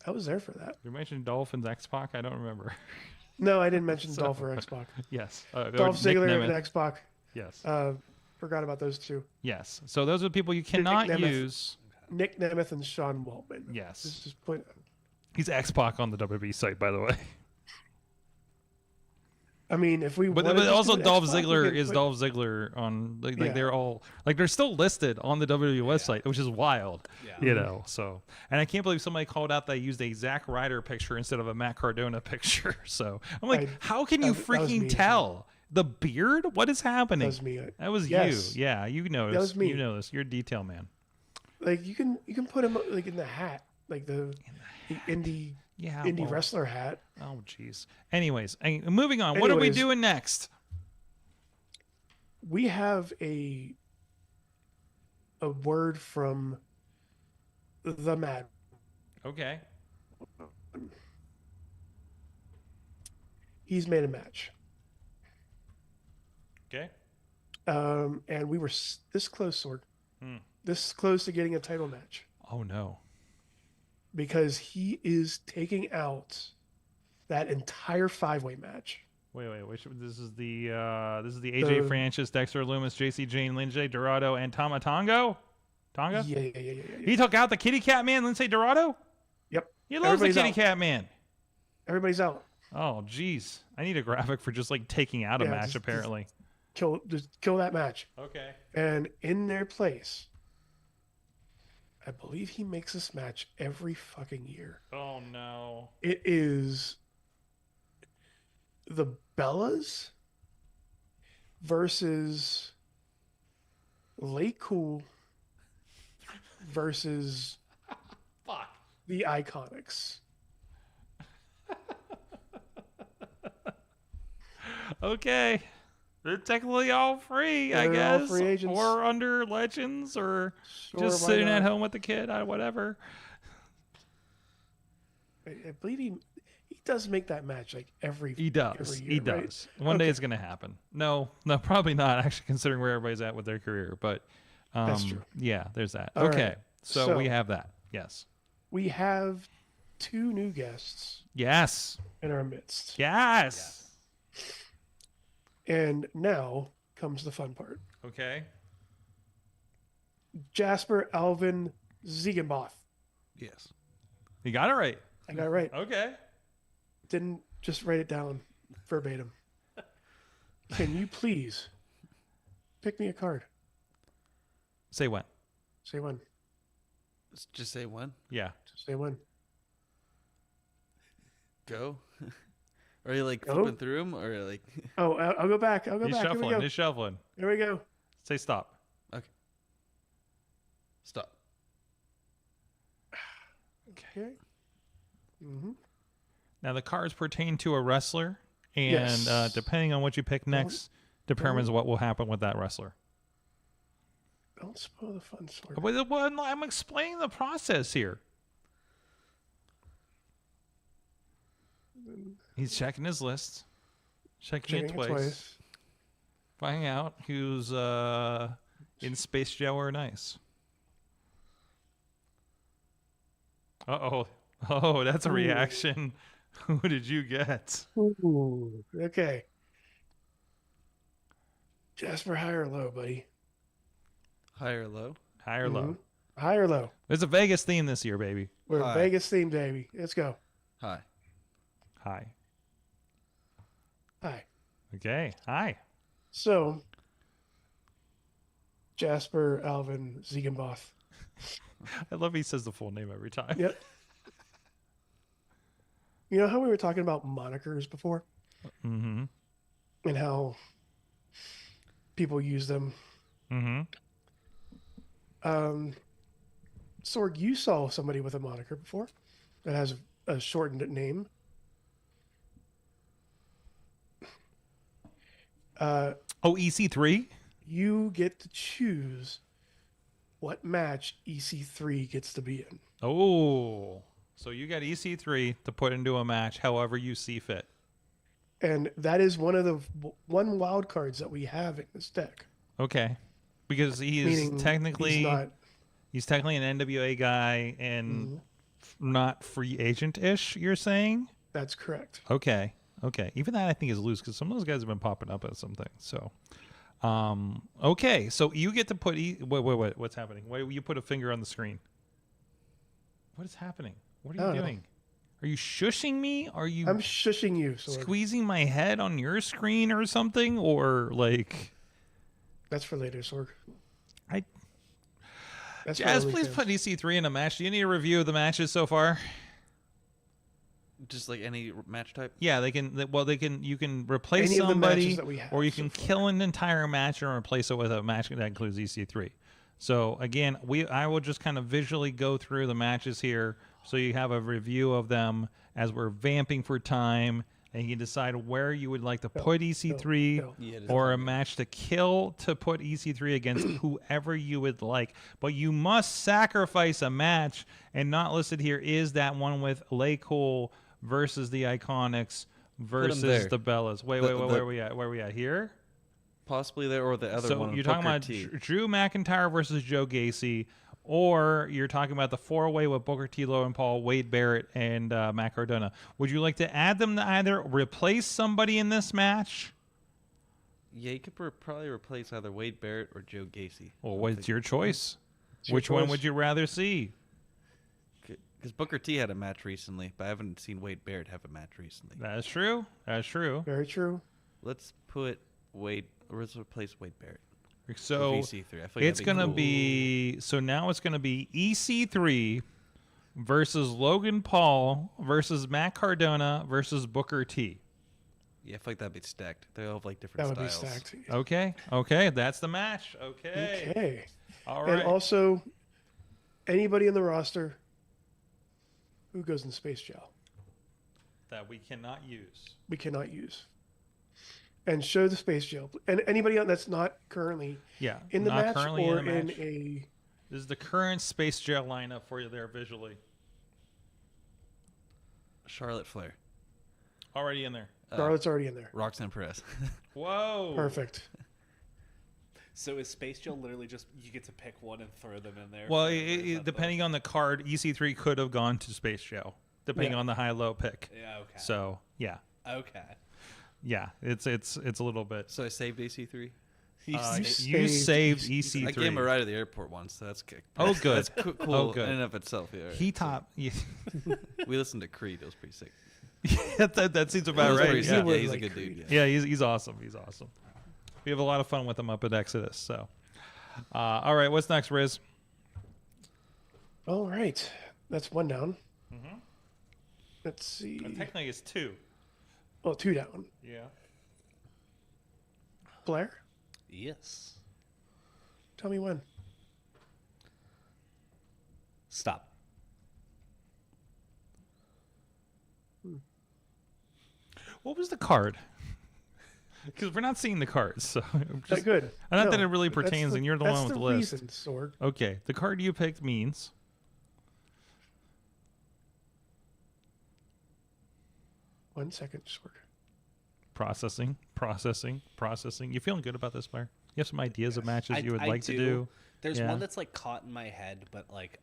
I was there for that. You mentioned Dolphins X-Pac? I don't remember. No, I didn't mention Dolph or X-Pac. Yes. Dolph Nick Ziggler and Nemeth. X-Pac. Yes. Forgot about those two. Yes. So those are the people you cannot Nemeth. use. Nick Nemeth and Sean Waltman. Yes. Just put. He's X-Pac on the WWE site, by the way. I mean, if we. But wanted to also do Dolph X-Pac, we Ziggler could is put- Dolph Ziggler on like Yeah. they're all like they're still listed on the WWE website, which is wild. Yeah. So and I can't believe somebody called out they used a Zack Ryder picture instead of a Matt Cardona picture. So I'm like, how can you that was freaking me. tell? The beard? What is happening? That was me. That was Yes. you. Yeah, you noticed. was me. You know this. You're a detail man. Like you can put him like in the hat, like the indie well- wrestler hat. Oh, jeez. Anyways, moving on. What are we Anyways. doing next? We have a word from the Mad. Okay. He's made a match. Okay. And we were this close, Sorg. Hmm. This close to getting a title match Oh no. because he is taking out that entire 5-way match. Wait. This is the AJ Francis, Dexter Loomis, JC Jane, Lindsay Dorado, and Tama Tonga. Tonga. Yeah. He took out the Kitty Cat Man, Lindsay Dorado. Yep. He loves the Everybody's Kitty out. Cat Man. Everybody's out. Oh, jeez. I need a graphic for just like taking out a Yeah, match. just- Apparently. Just kill that match. Okay. And in their place, I believe he makes this match every fucking year. Oh no. It is the Bellas versus Late Cool versus Fuck. the Iconics. Okay. They're technically all free, I They're all guess. free agents. Or under Legends, or Sure, just why sitting not? at home with the kid, whatever. I believe he does make that match like every He does. every year, He right? does. One day Okay. it's going to happen. No, probably not, actually, considering where everybody's at with their career. But That's true. Yeah, there's that. All Okay. right. So we have that. Yes. We have 2 new guests Yes. in our midst. Yes. And now comes the fun part. Okay. Jasper Alvin Ziegenboth. Yes. You got it right. I got it right. Okay. Didn't just write it down verbatim. Can you please pick me a card? Say when. Say when. Let's just say one. Yeah. Say when. Go. Are you like Go? flipping through them, or like? Oh, I'll go back. I'll go He's back. Here we shuffling. go. He's shuffling. Here we go. Say stop. Okay. Stop. Okay. Mm-hmm. Now the cards pertain to a wrestler, and Yes. depending on what you pick next, determines what will happen with that wrestler. Don't spoil the fun, Sorg. Well, I'm explaining the process here. He's checking his list, checking it twice, finding out who's in Space Gel or Nice. Oh, that's a reaction. Who did you get? Ooh, okay. Jasper, high or low, buddy? High or low? High or low? High or low? There's a Vegas theme this year, baby. We're High. Vegas themed, baby. Let's go. High. High. High. Okay, high. So, Jasper Alvin Ziegenboth. I love he says the full name every time. Yep. You know how we were talking about monikers before? Mm-hmm. And how people use them? Mm-hmm. Sorg, you saw somebody with a moniker before that has a shortened name. EC3? You get to choose what match EC3 gets to be in. Oh, so you got EC3 to put into a match however you see fit. And that is one of the one wild cards that we have in this deck. Okay, because he is Meaning technically he's technically an NWA guy and not free agent-ish, you're saying? That's correct. Okay. Even that I think is loose because some of those guys have been popping up at something. So, okay. So you get to put wait. What's happening? Why you put a finger on the screen? What is happening? What are you doing? Are you shushing me? Are you? I'm shushing you. Sorg. Squeezing my head on your screen or something, or like? That's for later, Sorg. That's Jazz, please put EC3 in a match. Do you need a review of the matches so far? Just like any match type? Yeah, they can. Well, they can. You can replace Any of the somebody, matches that we have or you so can far. kill an entire match and replace it with a match that includes EC3. So again, I will just kind of visually go through the matches here, so you have a review of them as we're vamping for time, and you can decide where you would like to put EC3 or a match to kill to put EC3 against whoever you would like. But you must sacrifice a match, and not listed here is that one with Lay Cool versus the Iconics versus the Bellas. Wait, where are we at? Where are we at here? Possibly there, or the other So one. you're talking Booker about T. Drew McIntyre versus Joe Gacy, or you're talking about the four-way with Booker T, Logan Paul, Wade Barrett, and Matt Cardona. Would you like to add them to either replace somebody in this match? Yeah, you could probably replace either Wade Barrett or Joe Gacy. Well, what's your choice? It's your Which one choice. would you rather see? Because Booker T had a match recently, but I haven't seen Wade Barrett have a match recently. That's true. That's true. Very true. Let's put let's replace Wade Barrett. So with EC3. I feel like it's that'd going to cool. be, so now it's going to be EC3 versus Logan Paul versus Matt Cardona versus Booker T. Yeah, I feel like that'd be stacked. They all have like different That would styles. be stacked. Okay, that's the match. Okay. Okay. All right. And also, anybody in the roster who goes in Space Gel, That we cannot use. we cannot use. And show the Space Gel. And anybody else that's not currently Yeah. in the not match currently or in the match. a This is the current Space Gel lineup for you there visually. Charlotte Flair. Already in there. Charlotte's already in there. Roxanne Perez. Whoa. Perfect. So is Space Gel literally just you get to pick one and throw them in there? Well, for- is that depending on the card, EC3 could have gone to Space Gel, depending Yeah. on the high-low pick. Yeah. Okay. So, yeah. Okay. Yeah, it's a little bit. So I saved AC3. You saved EC3. I gave him a ride to the airport once, so that's good. Oh, good. That's cool Oh, good. in and of itself. Yeah, He top. Yeah. we listened to Creed. It was pretty sick. that seems about It was right. pretty Yeah. sick. would Yeah, he's a like good Creed. dude. Yeah. Yeah, he's awesome. He's awesome. We have a lot of fun with him up at Exodus. So, all right, what's next, Riz? All right. That's one down. Let's see. Technically, it's two. Oh, two down. Yeah. Blair, Yes. tell me when. Stop. What was the card? Because we're not seeing the cards, so just, good. Not that it really pertains, and you're the one with the list. Reason, Sorg. Okay, the card you picked means. One second, Sorg. Processing. You feeling good about this, Blair? You have some ideas of matches you would like to do? There's one that's like caught in my head, but like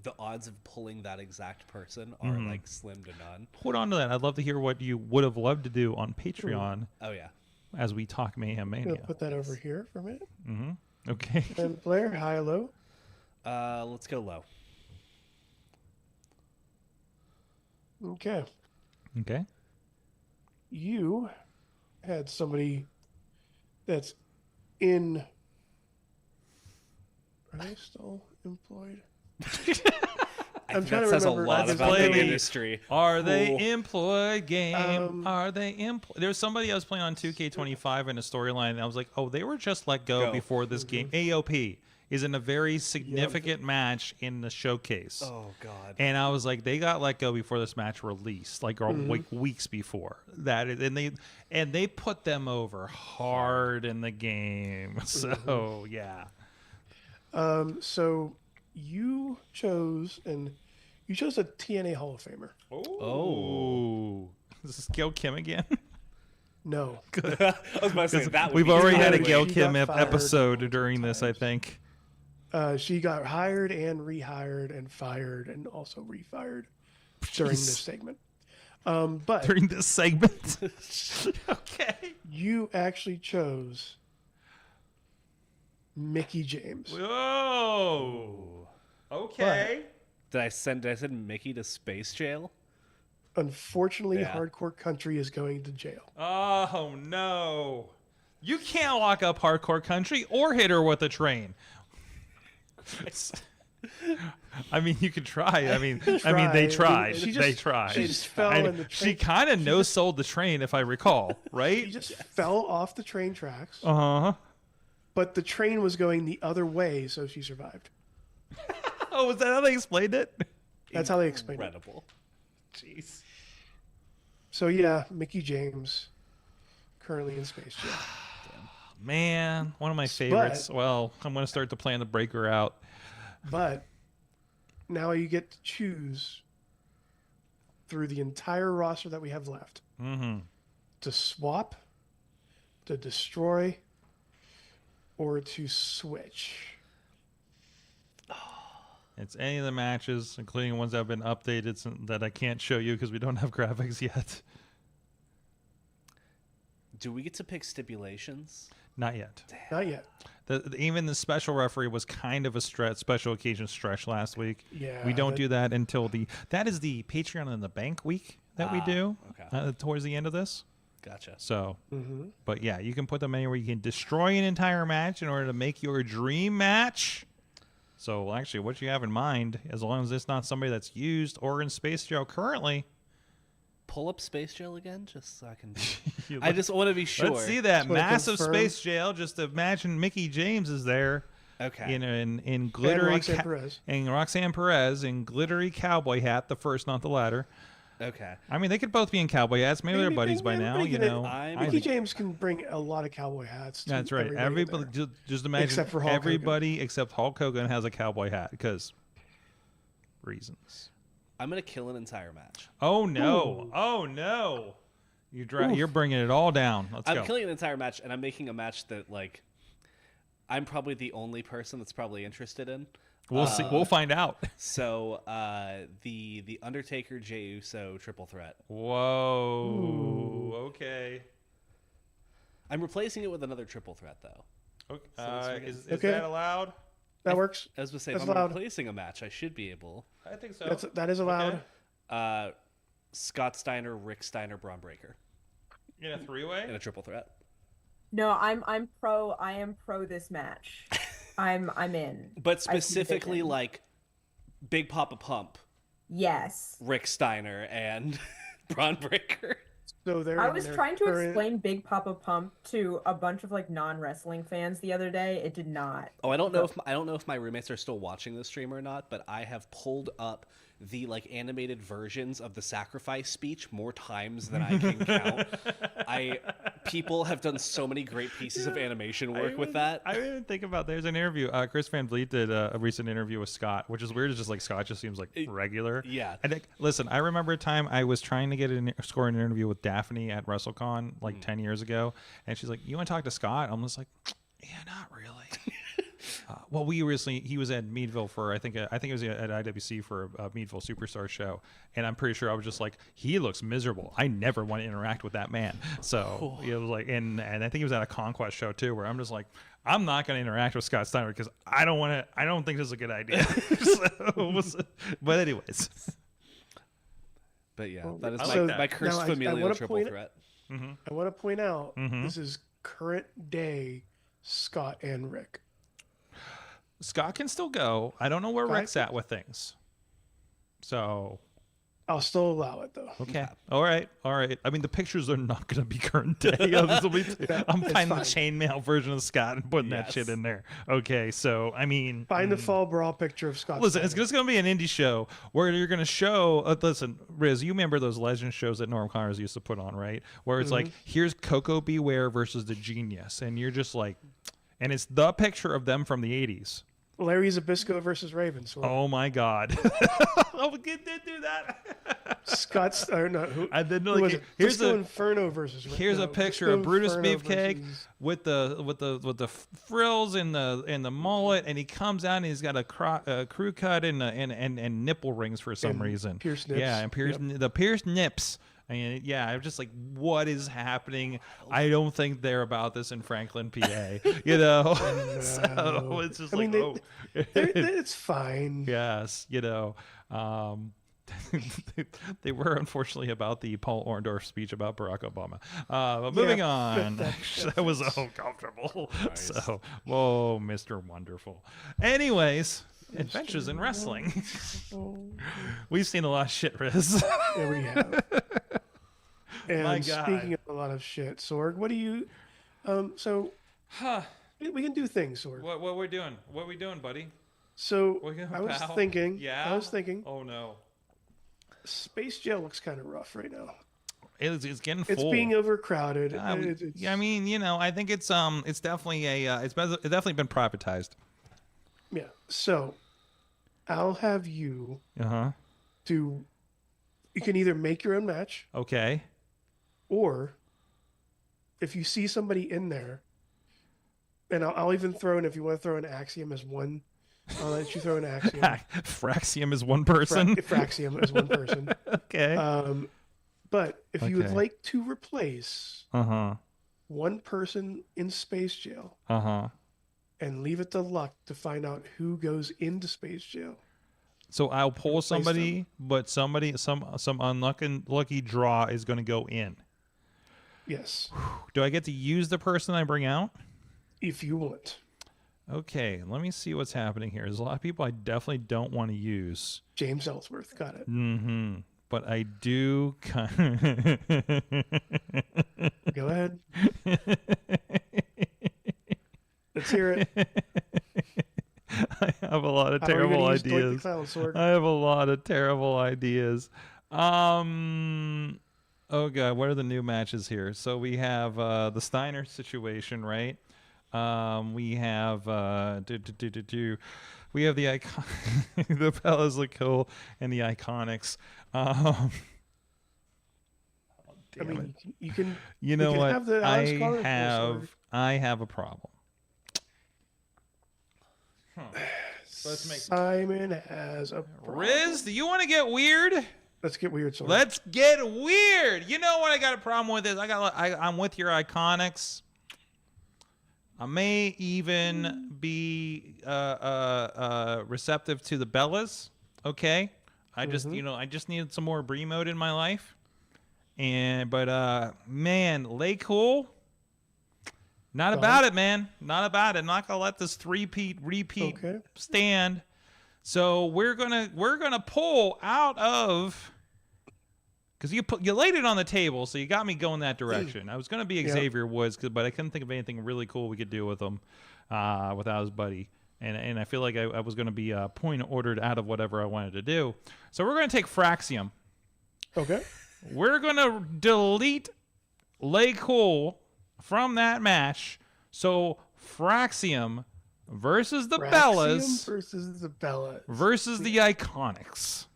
the odds of pulling that exact person are like slim to none. Hold on to that. I'd love to hear what you would have loved to do on Patreon. Oh yeah. As we talk Mayhem I'm Mania. gonna put that over here for a minute. Okay. And Blair, high or low? Let's go low. Okay. Okay. You had somebody that's in. Are they still employed? I'm trying to says remember. A lot about the industry. Are they employed? Game. Are they employed? There was somebody I was playing on 2K25 in a storyline, and I was like, oh, they were just let go before this game. AOP is in a very significant match in the showcase. Oh God! And I was like, they got let go before this match released, like weeks before that, and they put them over hard in the game. So yeah. So you chose a TNA Hall of Famer. Oh. Is this Gail Kim again? No. Good. I was about to say that. We've already had a Gail Kim episode during this, I think. She got hired and rehired and fired and also refired during this segment. But during this segment, okay, you actually chose Mickie James. Whoa. Okay. Did I send Mickey to space jail? Unfortunately, Hardcore Country is going to jail. Oh no! You can't lock up Hardcore Country or hit her with a train. I mean, you could try. I mean, they tried. They tried. She just fell in the train. She kind of no-sold the train, if I recall, right? She just fell off the train tracks. Uh-huh. But the train was going the other way, so she survived. Oh, was that how they explained it? That's how they explained it. Incredible. Jeez. So yeah, Mickie James, currently in space jail. Man, one of my favorites. Well, I'm going to start to plan to break her out. But now you get to choose through the entire roster that we have left to swap, to destroy, or to switch. It's any of the matches, including ones that have been updated that I can't show you because we don't have graphics yet. Do we get to pick stipulations? Not yet. Not yet. Even the special referee was kind of a special occasion stretch last week. Yeah. We don't do that until that is the Patreon in the Bank week that we do towards the end of this. Gotcha. So, but yeah, you can put them anywhere. You can destroy an entire match in order to make your dream match. So actually, what you have in mind, as long as it's not somebody that's used or in space jail currently. Pull up space jail again, just so I can. I just want to be sure. Let's see that massive space jail. Just imagine Mickie James is there. Okay. In glittery and Roxanne Perez in glittery cowboy hat, the first, not the latter. Okay. I mean, they could both be in cowboy hats. Maybe they're buddies by now. You know, Mickie James can bring a lot of cowboy hats. That's right. Everybody, just imagine except for everybody except Hulk Hogan has a cowboy hat because reasons. I'm gonna kill an entire match. Oh no! Ooh. Oh no! You're bringing it all down. I'm killing an entire match, and I'm making a match that like I'm probably the only person that's probably interested in. We'll see. We'll find out. So the Undertaker Jey Uso triple threat. Whoa. Ooh. Okay. I'm replacing it with another triple threat though. Okay. So is that allowed? That works. I was going to say, if I'm replacing a match, I should be able. I think so. That is allowed. Okay. Scott Steiner, Rick Steiner, Braun Breaker. In a three-way? In a triple threat. No, I'm pro. I am pro this match. I'm in. But specifically, like Big Papa Pump. Yes. Rick Steiner and Braun Breaker. So I was trying to explain Big Papa Pump to a bunch of like non-wrestling fans the other day. It did not. Oh, I don't know if my roommates are still watching the stream or not, but I have pulled up the like animated versions of the sacrifice speech more times than I can count. People have done so many great pieces of animation work with that. I didn't think about. There's an interview. Chris Van Vliet did a recent interview with Scott, which is weird. It's just like Scott just seems like regular. Yeah. And listen, I remember a time I was trying to get score an interview with Daphne at WrestleCon like 10 years ago, and she's like, "You want to talk to Scott?" I'm just like, "Yeah, not really." Well, he was at Meadville for I think it was at IWC for a Meadville Superstar show, and I'm pretty sure I was just like, he looks miserable. I never want to interact with that man. So it was like, and I think he was at a Conquest show too, where I'm just like, I'm not going to interact with Scott Steiner because I don't think this is a good idea. But anyways. But yeah, Well, that is so my cursed familial triple threat. I want to point out this is current day Scott and Rick. Scott can still go. I don't know where Rick's at with things. So I'll still allow it though. Okay. All right. I mean, the pictures are not going to be current day. I'm finding the chainmail version of Scott and putting that shit in there. Okay. So, I mean. Find the fall brawl picture of Scott. Listen, it's just going to be an indie show where you're going to show. Listen, Riz, you remember those legend shows that Norm Connors used to put on, right? Where it's like, here's Coco Beware versus the Genius. And you're just like, and it's the picture of them from the 80s. Larry Zbyszko versus Ravenswood. Oh my God! Oh, we did do that. Scott's or no? Who was it? Here's the Inferno versus. Here's a picture of Brutus Beefcake with the frills and the mullet, and he comes out and he's got a crew cut and nipple rings for some reason. Pierced nips. Yeah, and the pierced nips. And yeah, I'm just like, what is happening? I don't think they're about this in Franklin, PA. You know, so it's just it's fine. Yes, you know, they were unfortunately about the Paul Orndorff speech about Barack Obama. But moving on, that was so comfortable. Nice. So, whoa, Mr. Wonderful. Anyways. Adventures in wrestling. We've seen a lot of shit, Riz. Yeah, we have. And speaking of a lot of shit, Sorg, what do you? We can do things, Sorg. What we're doing? What are we doing, buddy? So I was thinking. Yeah. I was thinking. Oh no. Space Jail looks kind of rough right now. It's getting full. It's being overcrowded. I mean, you know, I think it's definitely it's definitely been privatized. Yeah. So I'll have you do. You can either make your own match. Okay. Or if you see somebody in there, and I'll even throw in, if you want to throw an Axiom as one, I'll let you throw an Axiom. Fraxium is one person. Fraxium is one person. Okay. But if you would like to replace one person in Space Jail and leave it to luck to find out who goes into Space Jail. So I'll pull somebody, but some unlucky draw is going to go in. Yes. Do I get to use the person I bring out? If you want. Okay, let me see what's happening here. There's a lot of people I definitely don't want to use. James Ellsworth, got it. Mm-hmm. But I do Go ahead. Let's hear it. I have a lot of terrible ideas. I have a lot of terrible ideas. Oh god, what are the new matches here? So we have the Steiner situation, right? We have we have the icon the Bellas look cool and the Iconics. I mean, you can. You know what? I have a problem. Let's make Simon has a problem. Riz, do you want to get weird? Let's get weird. Sorry. Let's get weird. You know what I got a problem with is I'm with your Iconics. I may even be receptive to the Bellas. Okay, I just I just needed some more Brie mode in my life, but man, Lay Cool. Not about it, man. Not about it. Not gonna let this repeat stand. So we're gonna pull out of, because you laid it on the table, so you got me going that direction. I was gonna be Xavier Woods, but I couldn't think of anything really cool we could do with him without his buddy. and I feel like I was going to be point ordered out of whatever I wanted to do. So we're going to take Fraxium. Okay. We're going to delete Lay Cool from that match. So Fraxium versus the Bellas versus the Bellas versus the Iconics.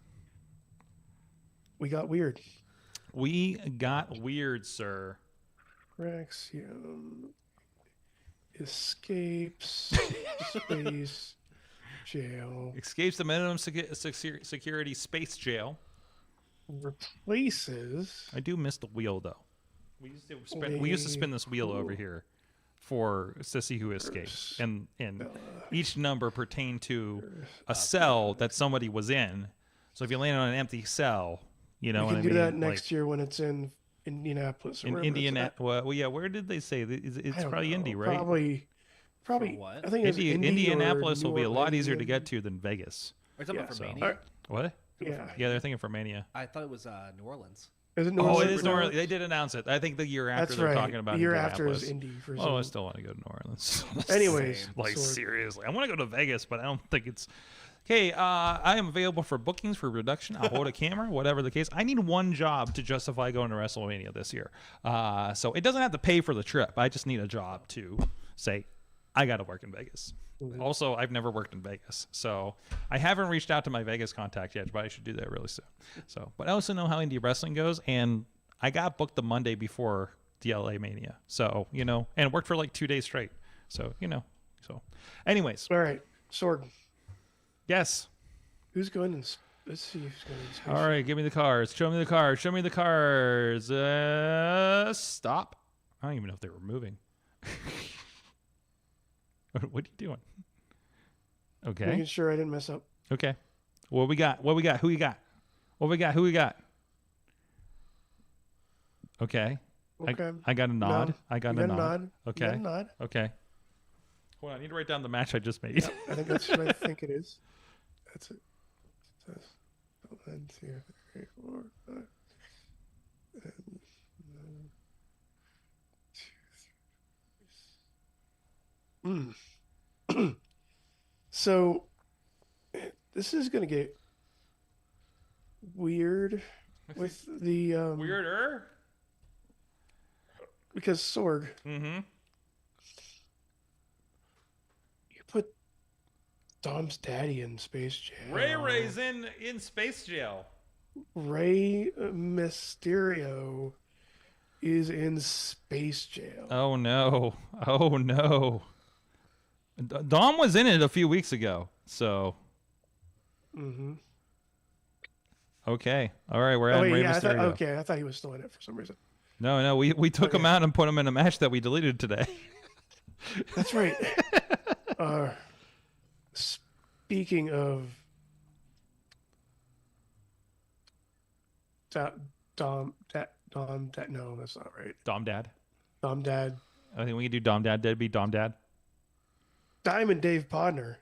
We got weird. We got weird, sir. Fraxium escapes space jail. Escapes the minimum security space jail. Replaces. I do miss the wheel though. We used to spin this wheel over here to see who escaped, and each number pertained to a cell that somebody was in. So if you land on an empty cell, you know, we can do that next year when it's in Indianapolis. In Indianapolis, well, yeah. Where did they say it's probably Indy, right? Probably. What? I think it's Indianapolis will be a lot easier to Indy. get to than Vegas. Are you talking about for Mania? What? Yeah. Yeah, they're thinking for Mania. I thought it was New Orleans. Is it New Oh, Orleans? it is New Orleans. They did announce it. I think the year after That's they're right. talking about The year after Indianapolis. is Indy. For Oh, I still want to go to New Orleans. Anyways, like so- seriously, I want to go to Vegas, but I don't think it's. Okay, I am available for bookings for reduction. I'll hold a camera, whatever the case. I need one job to justify going to WrestleMania this year. So it doesn't have to pay for the trip. I just need a job to say, I got to work in Vegas. Also, I've never worked in Vegas, so I haven't reached out to my Vegas contact yet, but I should do that really soon. So, but I also know how indie wrestling goes, and I got booked the Monday before the LA Mania. So, you know, and worked for like 2 days straight. So, you know, so anyways. All right, Sorg. Yes. Who's going in? Let's see who's going in space. All right, give me the cards. Show me the cards. Show me the cards. Stop. I don't even know if they were moving. What are you doing? Okay. Making sure I didn't mess up. Okay. What we got? What we got? Who we got? What we got? Who we got? Okay. Okay. I got a nod. No. I got You a nod. Okay. You got a nod. Okay. Hold on. I need to write down the match I just made. Yep, I think that's what I think it is. That's it. It says 1, 2, 3, 4, 5. And, 2, 3. So this is gonna get weird with the Weirder. because Sorg. Mm-hmm. You put Dom's daddy in space jail. Ray's in space jail. Rey Mysterio is in space jail. Oh no. Oh no. Dom was in it a few weeks ago. So. Mm-hmm. Okay. All right. We're at Rey Mysterio. I thought he was still in it for some reason. No. We took him out and put him in a match that we deleted today. That's right. Speaking of Dom, no, that's not right. Dom Dad. Dom Dad. I think we can do Dom Dad. Deadbeat Dom Dad. Diamond Dave Podner.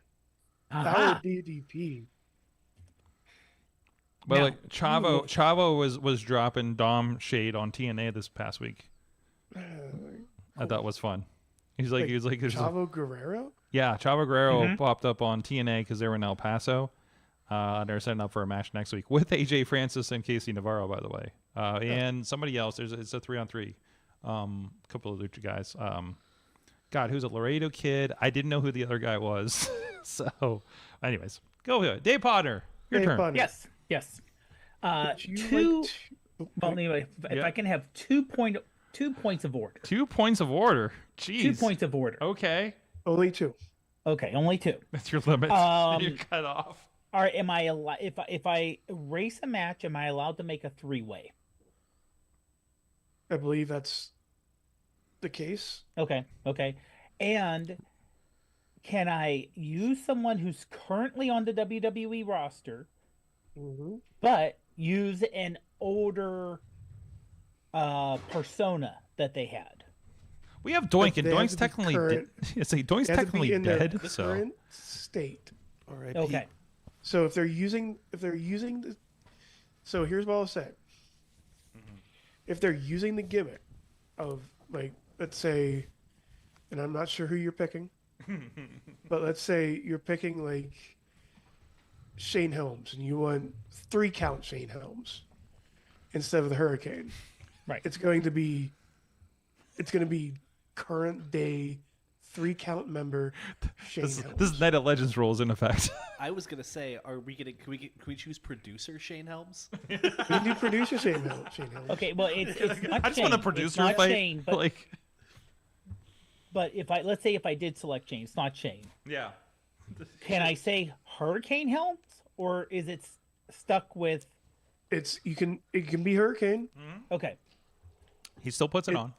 Our DDP. Well, Now- like Chavo was dropping Dom shade on TNA this past week. I thought was fun. He was like Chavo Guerrero. yeah, Chavo Guerrero popped up on TNA because they were in El Paso. They're setting up for a match next week with AJ Francis and Casey Navarro, by the way, and somebody else. It's a 3-on-3. Couple of lucha guys. God, who's a Laredo kid? I didn't know who the other guy was. So, anyways, go ahead. Dave Potter, your Dave turn. Podner. Yes. Would you Two. like to- Well, anyway, if I can have 2 points of order. 2 points of order. Jeez. 2 points of order. Okay, Only 2. Okay, only 2. that's your limit. You're cut off. All right, am I if I race a match, am I allowed to make a 3-way? I believe that's the case. Okay. And can I use someone who's currently on the WWE roster, Mm-hmm. but use an older persona that that had? We have Doink, and They have Doink's to be technically current. It's like Doink's They have to be technically in their dead. So current state. All right. Okay. So if they're using the, so here's what I'll say. If they're using the gimmick of, like, let's say, and I'm not sure who you're picking, But let's say you're picking like Shane Helms, and you want 3 count Shane Helms instead of the Hurricane. Right. It's going to be current day 3 count member Shane Helms. This Night of Legends rule is in effect. I was gonna say, can we choose producer Shane Helms? We can do producer Shane Helms. Okay, well, it's not I just Shane. want a producer It's not fight. Shane, but, Like, but let's say if I did select Shane, it's not Shane. yeah. Can I say Hurricane Helms, or is it stuck with? It can be Hurricane. Okay. He still puts it on.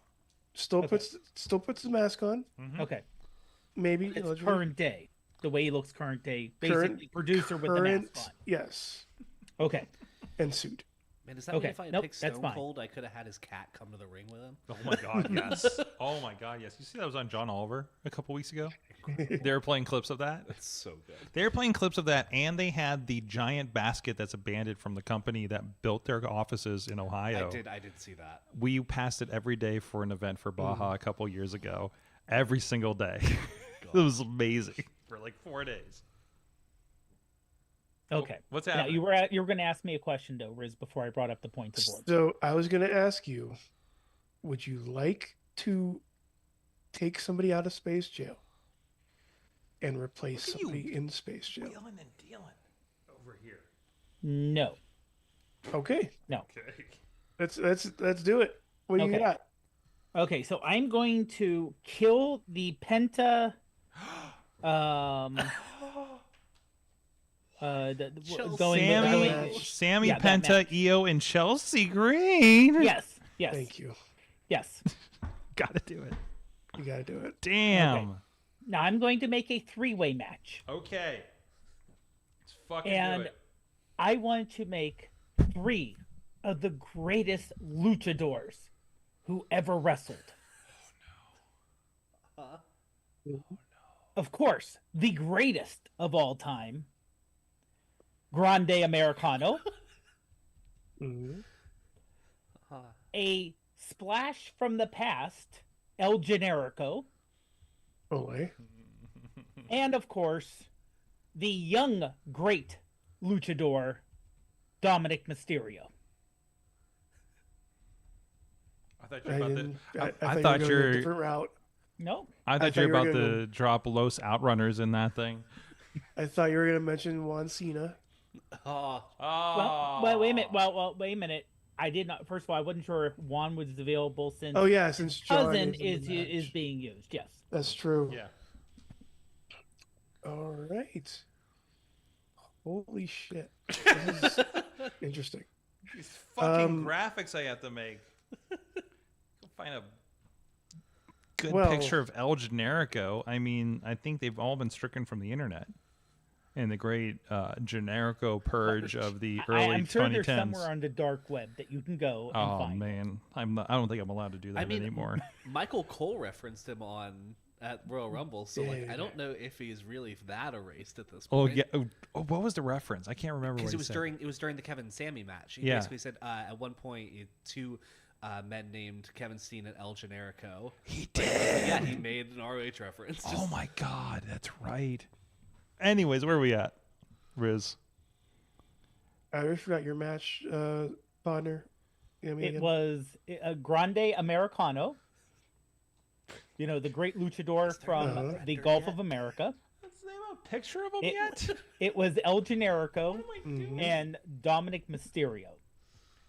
Still puts the mask on. Okay. Maybe It's eligible. current day. The way he looks current day. Basically, producer with the mask on. Yes. Okay. And suit. Man, does that Okay. mean if I had Nope, picked that's Stone fine. Cold, I could have had his cat come to the ring with him? Oh my god, yes. Oh my god, yes. You see that was on John Oliver a couple weeks ago? They were playing clips of that. That's so good. They were playing clips of that, and they had the giant basket that's abandoned from the company that built their offices in Ohio. I did see that. We passed it every day for an event for Baja a couple years ago. Every single day. It was amazing for like 4 days. Okay. What's Now happening? you were going to ask me a question though, Riz, before I brought up the point of order. So I was going to ask you, would you like to take somebody out of space jail and replace Look at you. somebody in space jail? Wheeling and dealing over here. No. Okay, No. Okay. let's do it. What do you Okay. got? Okay, so I'm going to kill the Penta. Sammy Yeah, that Penta, match. EO, and Chelsea Green. Yes. Yes. Thank you. Yes. Gotta do it. You got to do it. Damn. Now I'm going to make a 3-way match, Okay. Let's fucking and do it. I want to make 3 of the greatest luchadors who ever wrestled. Of course, the greatest of all time, Grande Americano. A splash from the past, El Generico. Ole. And of course, the young, great luchador, Dominic Mysterio. I thought I, you were about didn't, to. I I thought you you were going a were. different route. No. I thought thought you you were were about gonna to drop Los Outrunners in that thing. I thought you were going to mention Juan Cena. Oh, Well, wait a minute. Well, wait a minute. I did not. First of all, I wasn't sure if Juan was available since Oh yeah, since John cousin is in the is match. being used. Yes. That's true. Yeah. All right. Holy shit. This is interesting. These fucking graphics I have to make. Go find a good Well- picture of El Generico. I mean, I think they've all been stricken from the internet. And the great Generico purge of the early I'm sure 2010s. there's somewhere on the dark web that you can go and Oh find. man, I don't think I'm allowed to do that I mean, anymore. Michael Cole referenced him at Royal Rumble, so like I don't know if he's really that erased at this Oh point. yeah. Oh, what was the reference? I can't remember. Because What he said. it was during the Kevin and Sammy match. He Yeah. basically said at one point 2 men named Kevin Steen and El Generico. He But, did. yeah, he made an ROH reference. Oh my god, that's right. Anyways, where are we at, Riz? I already forgot your match, partner. You know me It again? was a Grande Americano. You know, the great luchador from the Gulf of America. Let's name a picture of him It, yet. it was El Generico What am I doing? and Dominic Mysterio.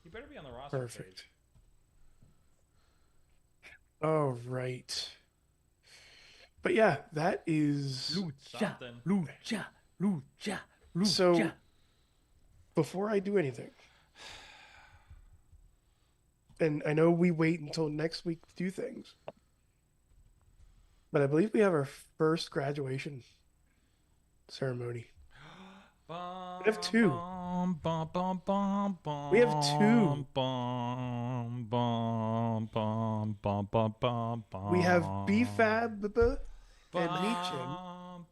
You better be on the roster. Perfect. All right. But yeah, that is. Something. Lucha. So, before I do anything, and I know we wait until next week to do things, but I believe we have our first graduation ceremony. We have 2. We have 2. We have B-Fab and Meechin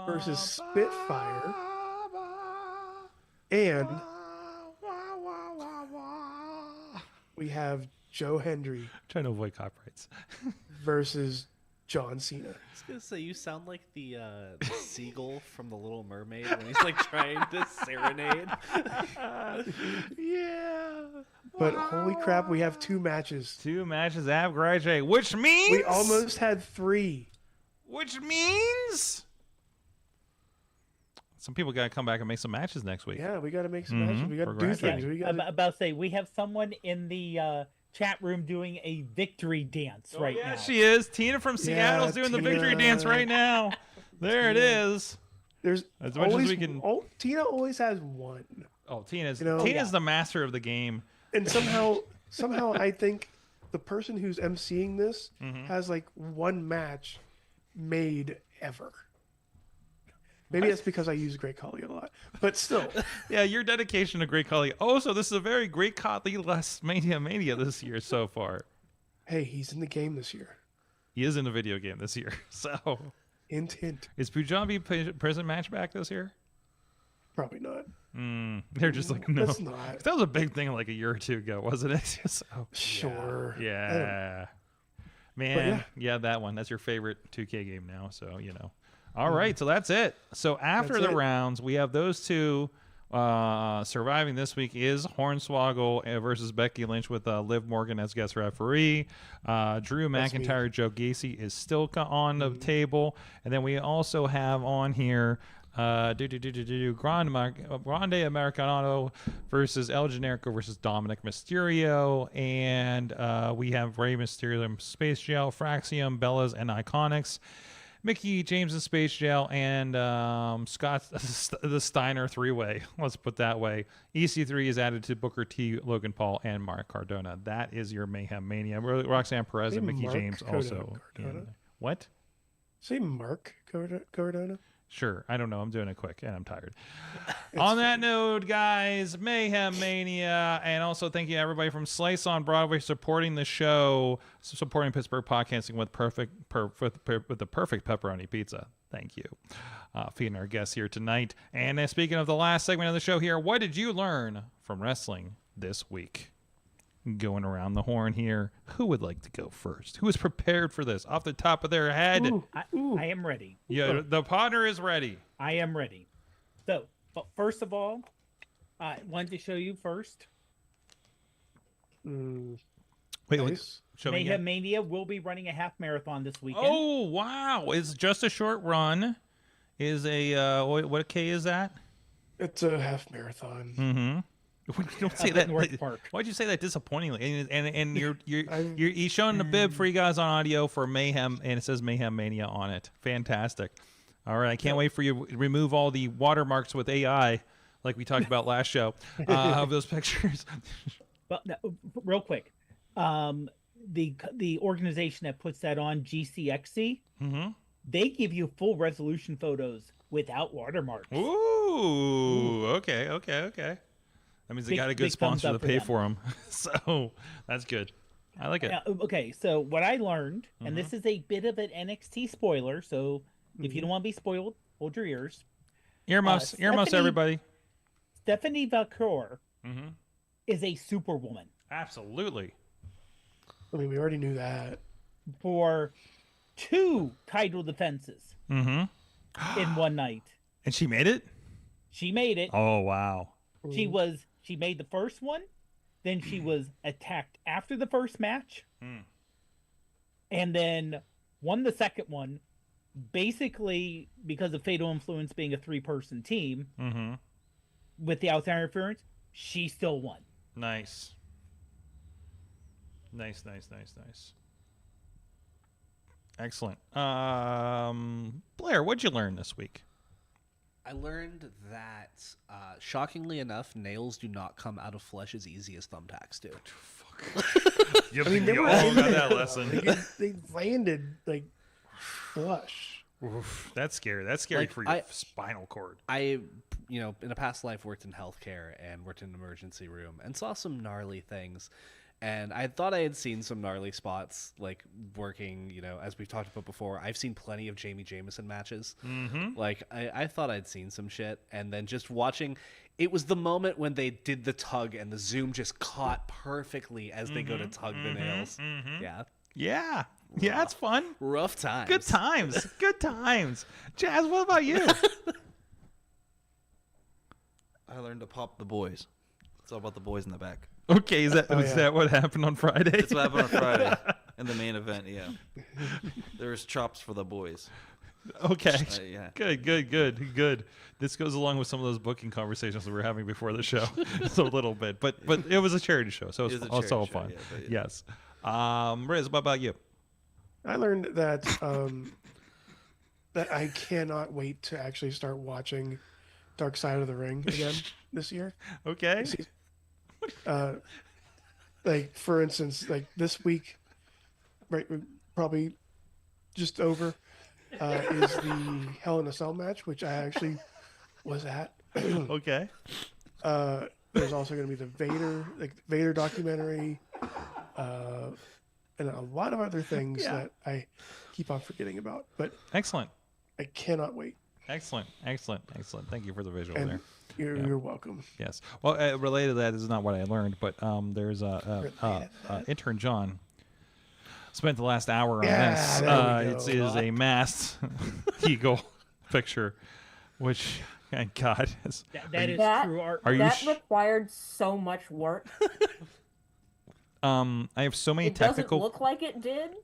versus Spitfire and we have Joe Hendry Trying to avoid copyrights. versus John Cena. I was gonna say, you sound like the seagull from The Little Mermaid when he's like trying to serenade. Yeah. But holy crap, we have 2 matches. 2 matches at Garage, which means We almost had 3. Which means some people got to come back and make some matches next week. Yeah, we got to make some matches. We got to do graduating. things. We got I'm about to say, we have someone in the chat room doing a victory dance right now. She is. Tina from Seattle's doing the victory dance right now. There it is. There's as much always, as we can. Tina always has one. Oh, Tina's the master of the game. And somehow I think the person who's emceeing this has like 1 match made ever. Maybe that's because I use Great Khali a lot, but still. Yeah, your dedication to Great Khali. Oh, so this is a very Great Khali less Mania this year so far. Hey, he's in the game this year. He is in the video game this year. So, hint, hint. Is Punjabi prison match back this year? Probably not. They're just like, no. That's not. That was a big thing like a year or 2 ago, wasn't it? So, sure. Yeah. Man, yeah, that one. That's your favorite 2K game now, so, you know. All right, so that's it. So after the rounds, we have those 2 surviving this week is Hornswoggle versus Becky Lynch with Liv Morgan as guest referee. Drew McIntyre, Joe Gacy is still on the table. And then we also have on here Grande Americano versus El Generico versus Dominic Mysterio. And we have Rey Mysterio, Space Gel, Fraxium, Bellas, and Iconics. Mickey James in Space Jail, and Scott the Steiner 3-way. Let's put that way. EC3 is added to Booker T, Logan Paul, and Mark Cardona. That is your Mayhem Mania. Roxanne Perez and Mickey James also. What? Say Mark Cardona? Sure. I don't know. I'm doing it quick, and I'm tired. On that note, guys, Mayhem Mania, and also thank you to everybody from Slice on Broadway supporting the show, supporting Pittsburgh podcasting with the perfect pepperoni pizza. Thank you. Feeding our guests here tonight. And speaking of the last segment of the show here, what did you learn from wrestling this week? Going around the horn here. Who would like to go first? Who is prepared for this? Off the top of their head. I am ready. Yeah, the partner is ready. I am ready. So, but first of all, I wanted to show you first. Wait, nice. Show Mayhem Mania will be running a half marathon this weekend. Oh, wow. It's just a short run. Is a, what K is that? It's a half marathon. Mm-hmm. Don't say that. North Park. Why'd you say that disappointingly? And he's showing the bib for you guys on audio for Mayhem, and it says Mayhem Mania on it. Fantastic. All right, I can't wait for you to remove all the watermarks with AI, like we talked about last show, of those pictures. Well, no, real quick, the organization that puts that on, GCXC, they give you full resolution photos without watermarks. Ooh. Okay. That means they got a good sponsor to pay for them. So that's good. I like it. Okay, so what I learned, and this is a bit of an NXT spoiler, so if you don't want to be spoiled, hold your ears. Earmuffs, everybody. Stephanie Valcour is a superwoman. Absolutely. I mean, we already knew that. For 2 title defenses in one night. And she made it? She made it. Oh, wow. She made the first one, then she was attacked after the first match, and then won the second one, basically because of Fatal Influence being a 3-person team. With the outside interference, she still won. Nice. Excellent. Blair, what'd you learn this week? I learned that, shockingly enough, nails do not come out of flesh as easy as thumbtacks do. I mean, they all got that lesson. They landed like flush. Oof, that's scary. That's scary for your spinal cord. I, in a past life worked in healthcare and worked in an emergency room and saw some gnarly things. And I thought I had seen some gnarly spots, like working, as we've talked about before. I've seen plenty of Jamie Jameson matches. Like, I thought I'd seen some shit. And then just watching, it was the moment when they did the tug and the zoom just caught perfectly as they go to tug the nails. Yeah. Yeah, it's fun. Rough times. Good times. Good times. Jazz, what about you? I learned to pop the boys. It's all about the boys in the back. Okay, is that what happened on Friday? That's what happened on Friday in the main event. Yeah, there's chops for the boys. Okay. Yeah. Good. This goes along with some of those booking conversations that we were having before the show. It's a little bit, but it was a charity show, so it's all fun. Yeah. Yes. Riz, what about you? I learned that that I cannot wait to actually start watching Dark Side of the Ring again this year. Okay. Like for instance, like this week, right, probably just over, is the Hell in a Cell match, which I actually was at. Okay. There's also going to be the Vader documentary, and a lot of other things that I keep on forgetting about. But excellent. I cannot wait. Excellent. Thank you for the visual And there. You're welcome. Yes. Well, related to that, this is not what I learned, but there's intern John spent the last hour on this. It is a masked eagle picture, which, thank God, that is true art. That required so much work. I have so many it technical. Doesn't look like it did.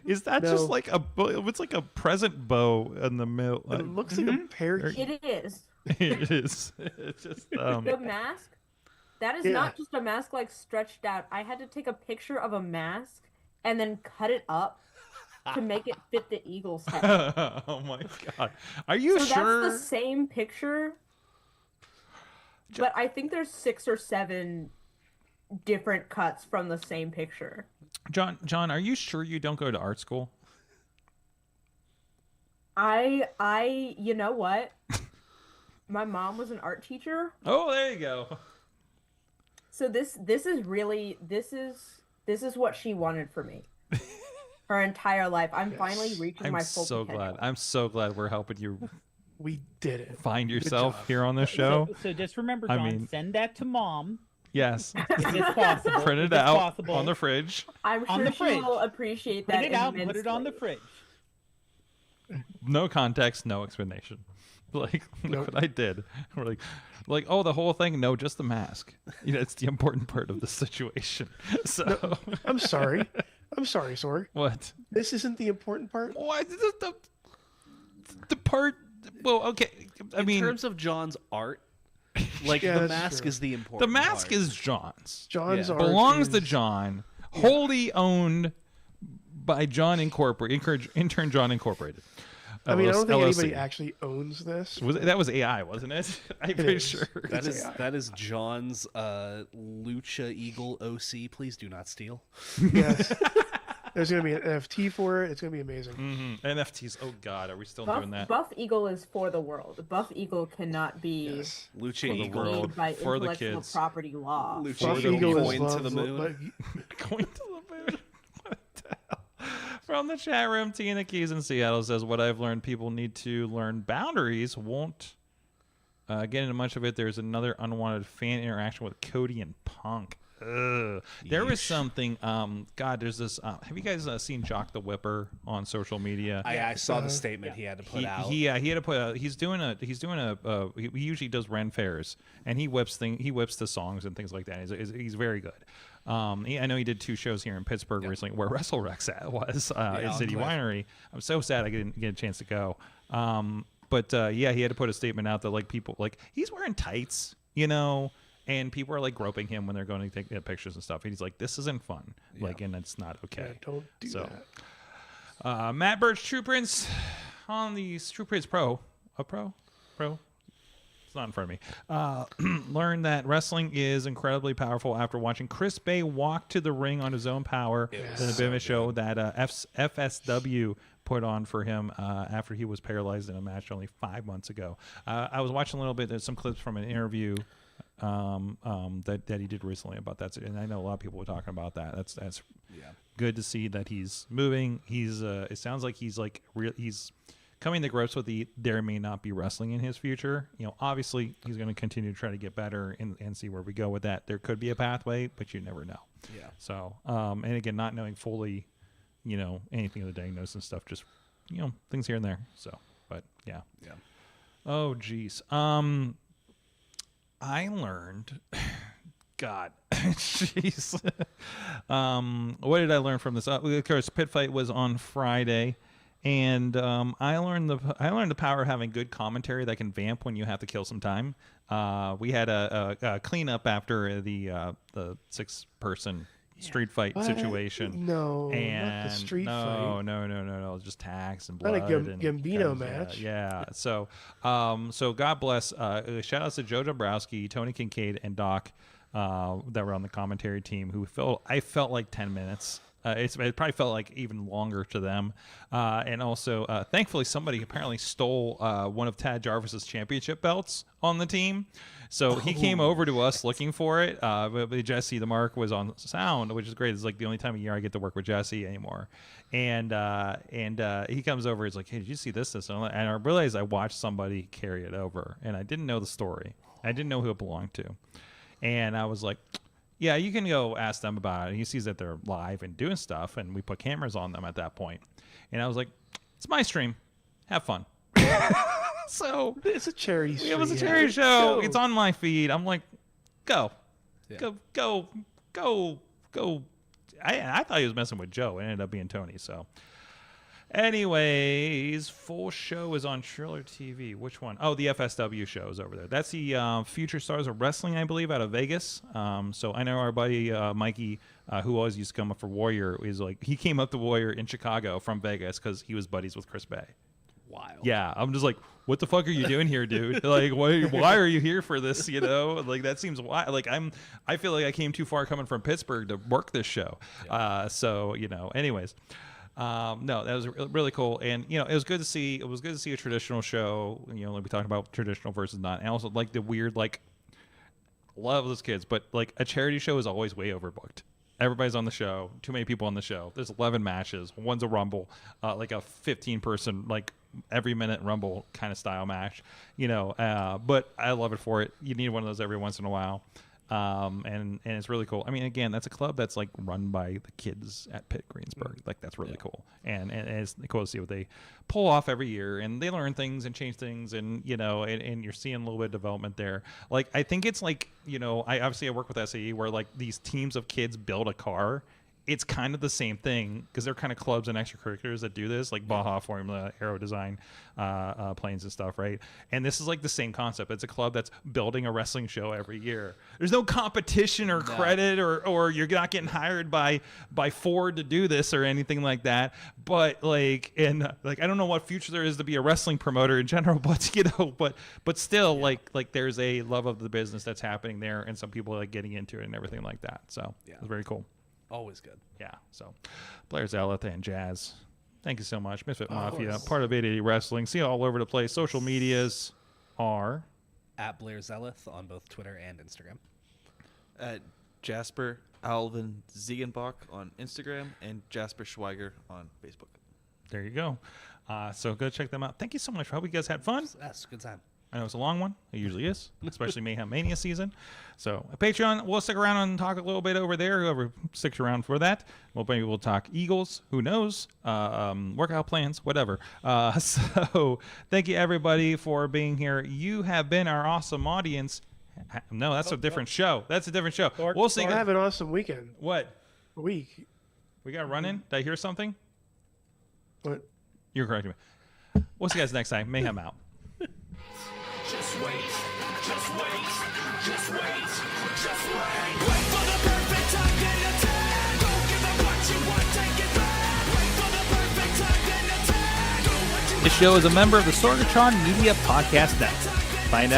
Is that just like a? It's like a present bow in the middle. It looks like a parakeet. It is. It is. It's just the mask. That is not just a mask like stretched out. I had to take a picture of a mask and then cut it up to make it fit the eagle's head. Oh my God! Are you sure? That's the same picture, but I think there's 6 or 7 different cuts from the same picture. John, are you sure you don't go to art school? You know what? My mom was an art teacher. Oh, there you go. So this is what she wanted for me. Her entire life. I'm finally reaching my full potential. I'm so glad we're helping you. We did it. Find yourself here on the show. So just remember, John, send that to Mom. Yes. If it's possible. Print it out on the fridge. I'm sure she will appreciate that. Print it out, put it on the fridge. No context, no explanation. Like, look what I did. We're like, oh, the whole thing? No, just the mask. You know, it's the important part of the situation. So no, I'm sorry, Sorg. What? This isn't the important part. What? The part? Well, okay. I mean, in terms of John's art, like the mask is the important. The mask part. is John's. John's art belongs to John. Wholly owned by John Incorporated. Intern John Incorporated. I mean, I don't think LLC. anybody actually owns this. That was AI, wasn't it? I'm pretty sure. That is John's Lucha Eagle OC. Please do not steal. Yes. There's going to be an NFT for it. It's going to be amazing. Mm-hmm. NFTs. Oh, God. Are we still doing that? Buff Eagle is for the world. Buff Eagle cannot be Lucha Eagle world, by for the intellectual kids. property law. Buff Eagle is going to the moon. Going to the moon. What the hell? From the chat room, Tina Keys in Seattle says, what I've learned, people need to learn boundaries. Won't get into much of it. There's another unwanted fan interaction with Cody and Punk. Ugh. There was something. God, there's this. Have you guys seen Jock the Whipper on social media? I saw the statement he had to put out. He had to put out. He usually does Ren fairs, and he whips the songs and things like that. He's very good. I know he did 2 shows here in Pittsburgh recently, where WrestleRex was in City Winery. I'm so sad I didn't get a chance to go. But he had to put a statement out that like people like he's wearing tights, you know. And people are like groping him when they're going to take pictures and stuff. And he's like, "This isn't fun." Like, and it's not okay. Yeah, don't do that. Matt Birch, True Prince, on the True Prince Pro. Pro. It's not in front of me. Learned that wrestling is incredibly powerful after watching Chris Bay walk to the ring on his own power in a bit of a show that FSW put on for him after he was paralyzed in a match only 5 months ago. I was watching a little bit. There's some clips from an interview that he did recently about that, and I know a lot of people were talking about that. That's good to see that he's moving. He's it sounds like he's coming to grips with there may not be wrestling in his future. You know, obviously he's going to continue to try to get better and see where we go with that. There could be a pathway, but you never know. Yeah. So and again, not knowing fully anything of the diagnosis and stuff, just, things here and there. So, but yeah. Yeah. Oh, geez. I learned, God, jeez. What did I learn from this? Of course, Pit Fight was on Friday. And I learned the power of having good commentary that can vamp when you have to kill some time. We had a cleanup after the 6-person street fight situation. No, and not the street fight. No, just tags and Not blood. a and Gambino match. Yeah. So God bless. Shout outs to Joe Dombrowski, Tony Kincaid, and Doc that were on the commentary team. I felt like 10 minutes. It probably felt like even longer to them. And also, thankfully, somebody apparently stole one of Tad Jarvis's championship belts on the team. So he came over to us looking for it. But Jesse the Mark was on sound, which is great. It's like the only time of year I get to work with Jesse anymore. And he comes over. He's like, "Hey, did you see this?" And I realized I watched somebody carry it over, and I didn't know the story. I didn't know who it belonged to. And I was like, yeah, you can go ask them about it. He sees that they're live and doing stuff, and we put cameras on them at that point. And I was like, it's my stream. Have fun. So it's a charity show. It was a charity show. Go. It's on my feed. I'm like, go. Yeah. Go. I thought he was messing with Joe. It ended up being Tony, so... Anyways, full show is on Triller TV. Which one? Oh, the FSW show is over there. That's the Future Stars of Wrestling, I believe, out of Vegas. So I know our buddy Mikey, who always used to come up for Warrior, is like, he came up to Warrior in Chicago from Vegas because he was buddies with Chris Bay. Wild. Yeah, I'm just like, what the fuck are you doing here, dude? Like, why are you here for this? Like, that seems wild. Like, I feel like I came too far coming from Pittsburgh to work this show. Yeah. So anyways. No, that was really cool, and it was good to see. It was good to see a traditional show. Like we talked about traditional versus not, and also like the weird, like, love those kids, but like a charity show is always way overbooked. Everybody's on the show. Too many people on the show. There's 11 matches. One's a Rumble, like a 15-person, like every minute Rumble kind of style match. But I love it for it. You need one of those every once in a while. And it's really cool. I mean, again, that's a club that's like run by the kids at Pitt Greensburg. Like, that's really cool. And it's cool to see what they pull off every year, and they learn things and change things, and and you're seeing a little bit of development there. Like, I think it's like, I work with SAE where like these teams of kids build a car. It's kind of the same thing because they're kind of clubs and extracurriculars that do this, like Baja Formula, Aero Design, planes and stuff, right? And this is like the same concept. It's a club that's building a wrestling show every year. There's no competition or credit, or you're not getting hired by Ford to do this or anything like that. But I don't know what future there is to be a wrestling promoter in general, but but still, like there's a love of the business that's happening there, and some people are like getting into it and everything like that. So it's very cool. Always good. Yeah. So, Blair Zelleth and Jazz, thank you so much. Misfit Mafia, part of 880 Wrestling. See you all over the place. Social medias are at Blair Zelleth on both Twitter and Instagram. At Jasper Alvin Ziegenbach on Instagram and Jasper Schweiger on Facebook. There you go. So go check them out. Thank you so much. I hope you guys had fun. That's a good time. I know it's a long one. It usually is, especially Mayhem Mania season. So Patreon, we'll stick around and talk a little bit over there. Whoever sticks around for that, maybe we'll talk Eagles. Who knows? Workout plans, whatever. So thank you everybody for being here. You have been our awesome audience. No, that's a different show. That's a different show. We'll see. Have an awesome weekend. What? A week. We got running. Did I hear something? What? You're correcting me. We'll see you guys next time. Mayhem out. Just wait, just wait, just wait, just wait. Wait for the perfect time, then attack. Don't give up what you want, take it back. Wait for the perfect time, then attack. This show is a member of the Sorgatron Media Podcast Network. Find out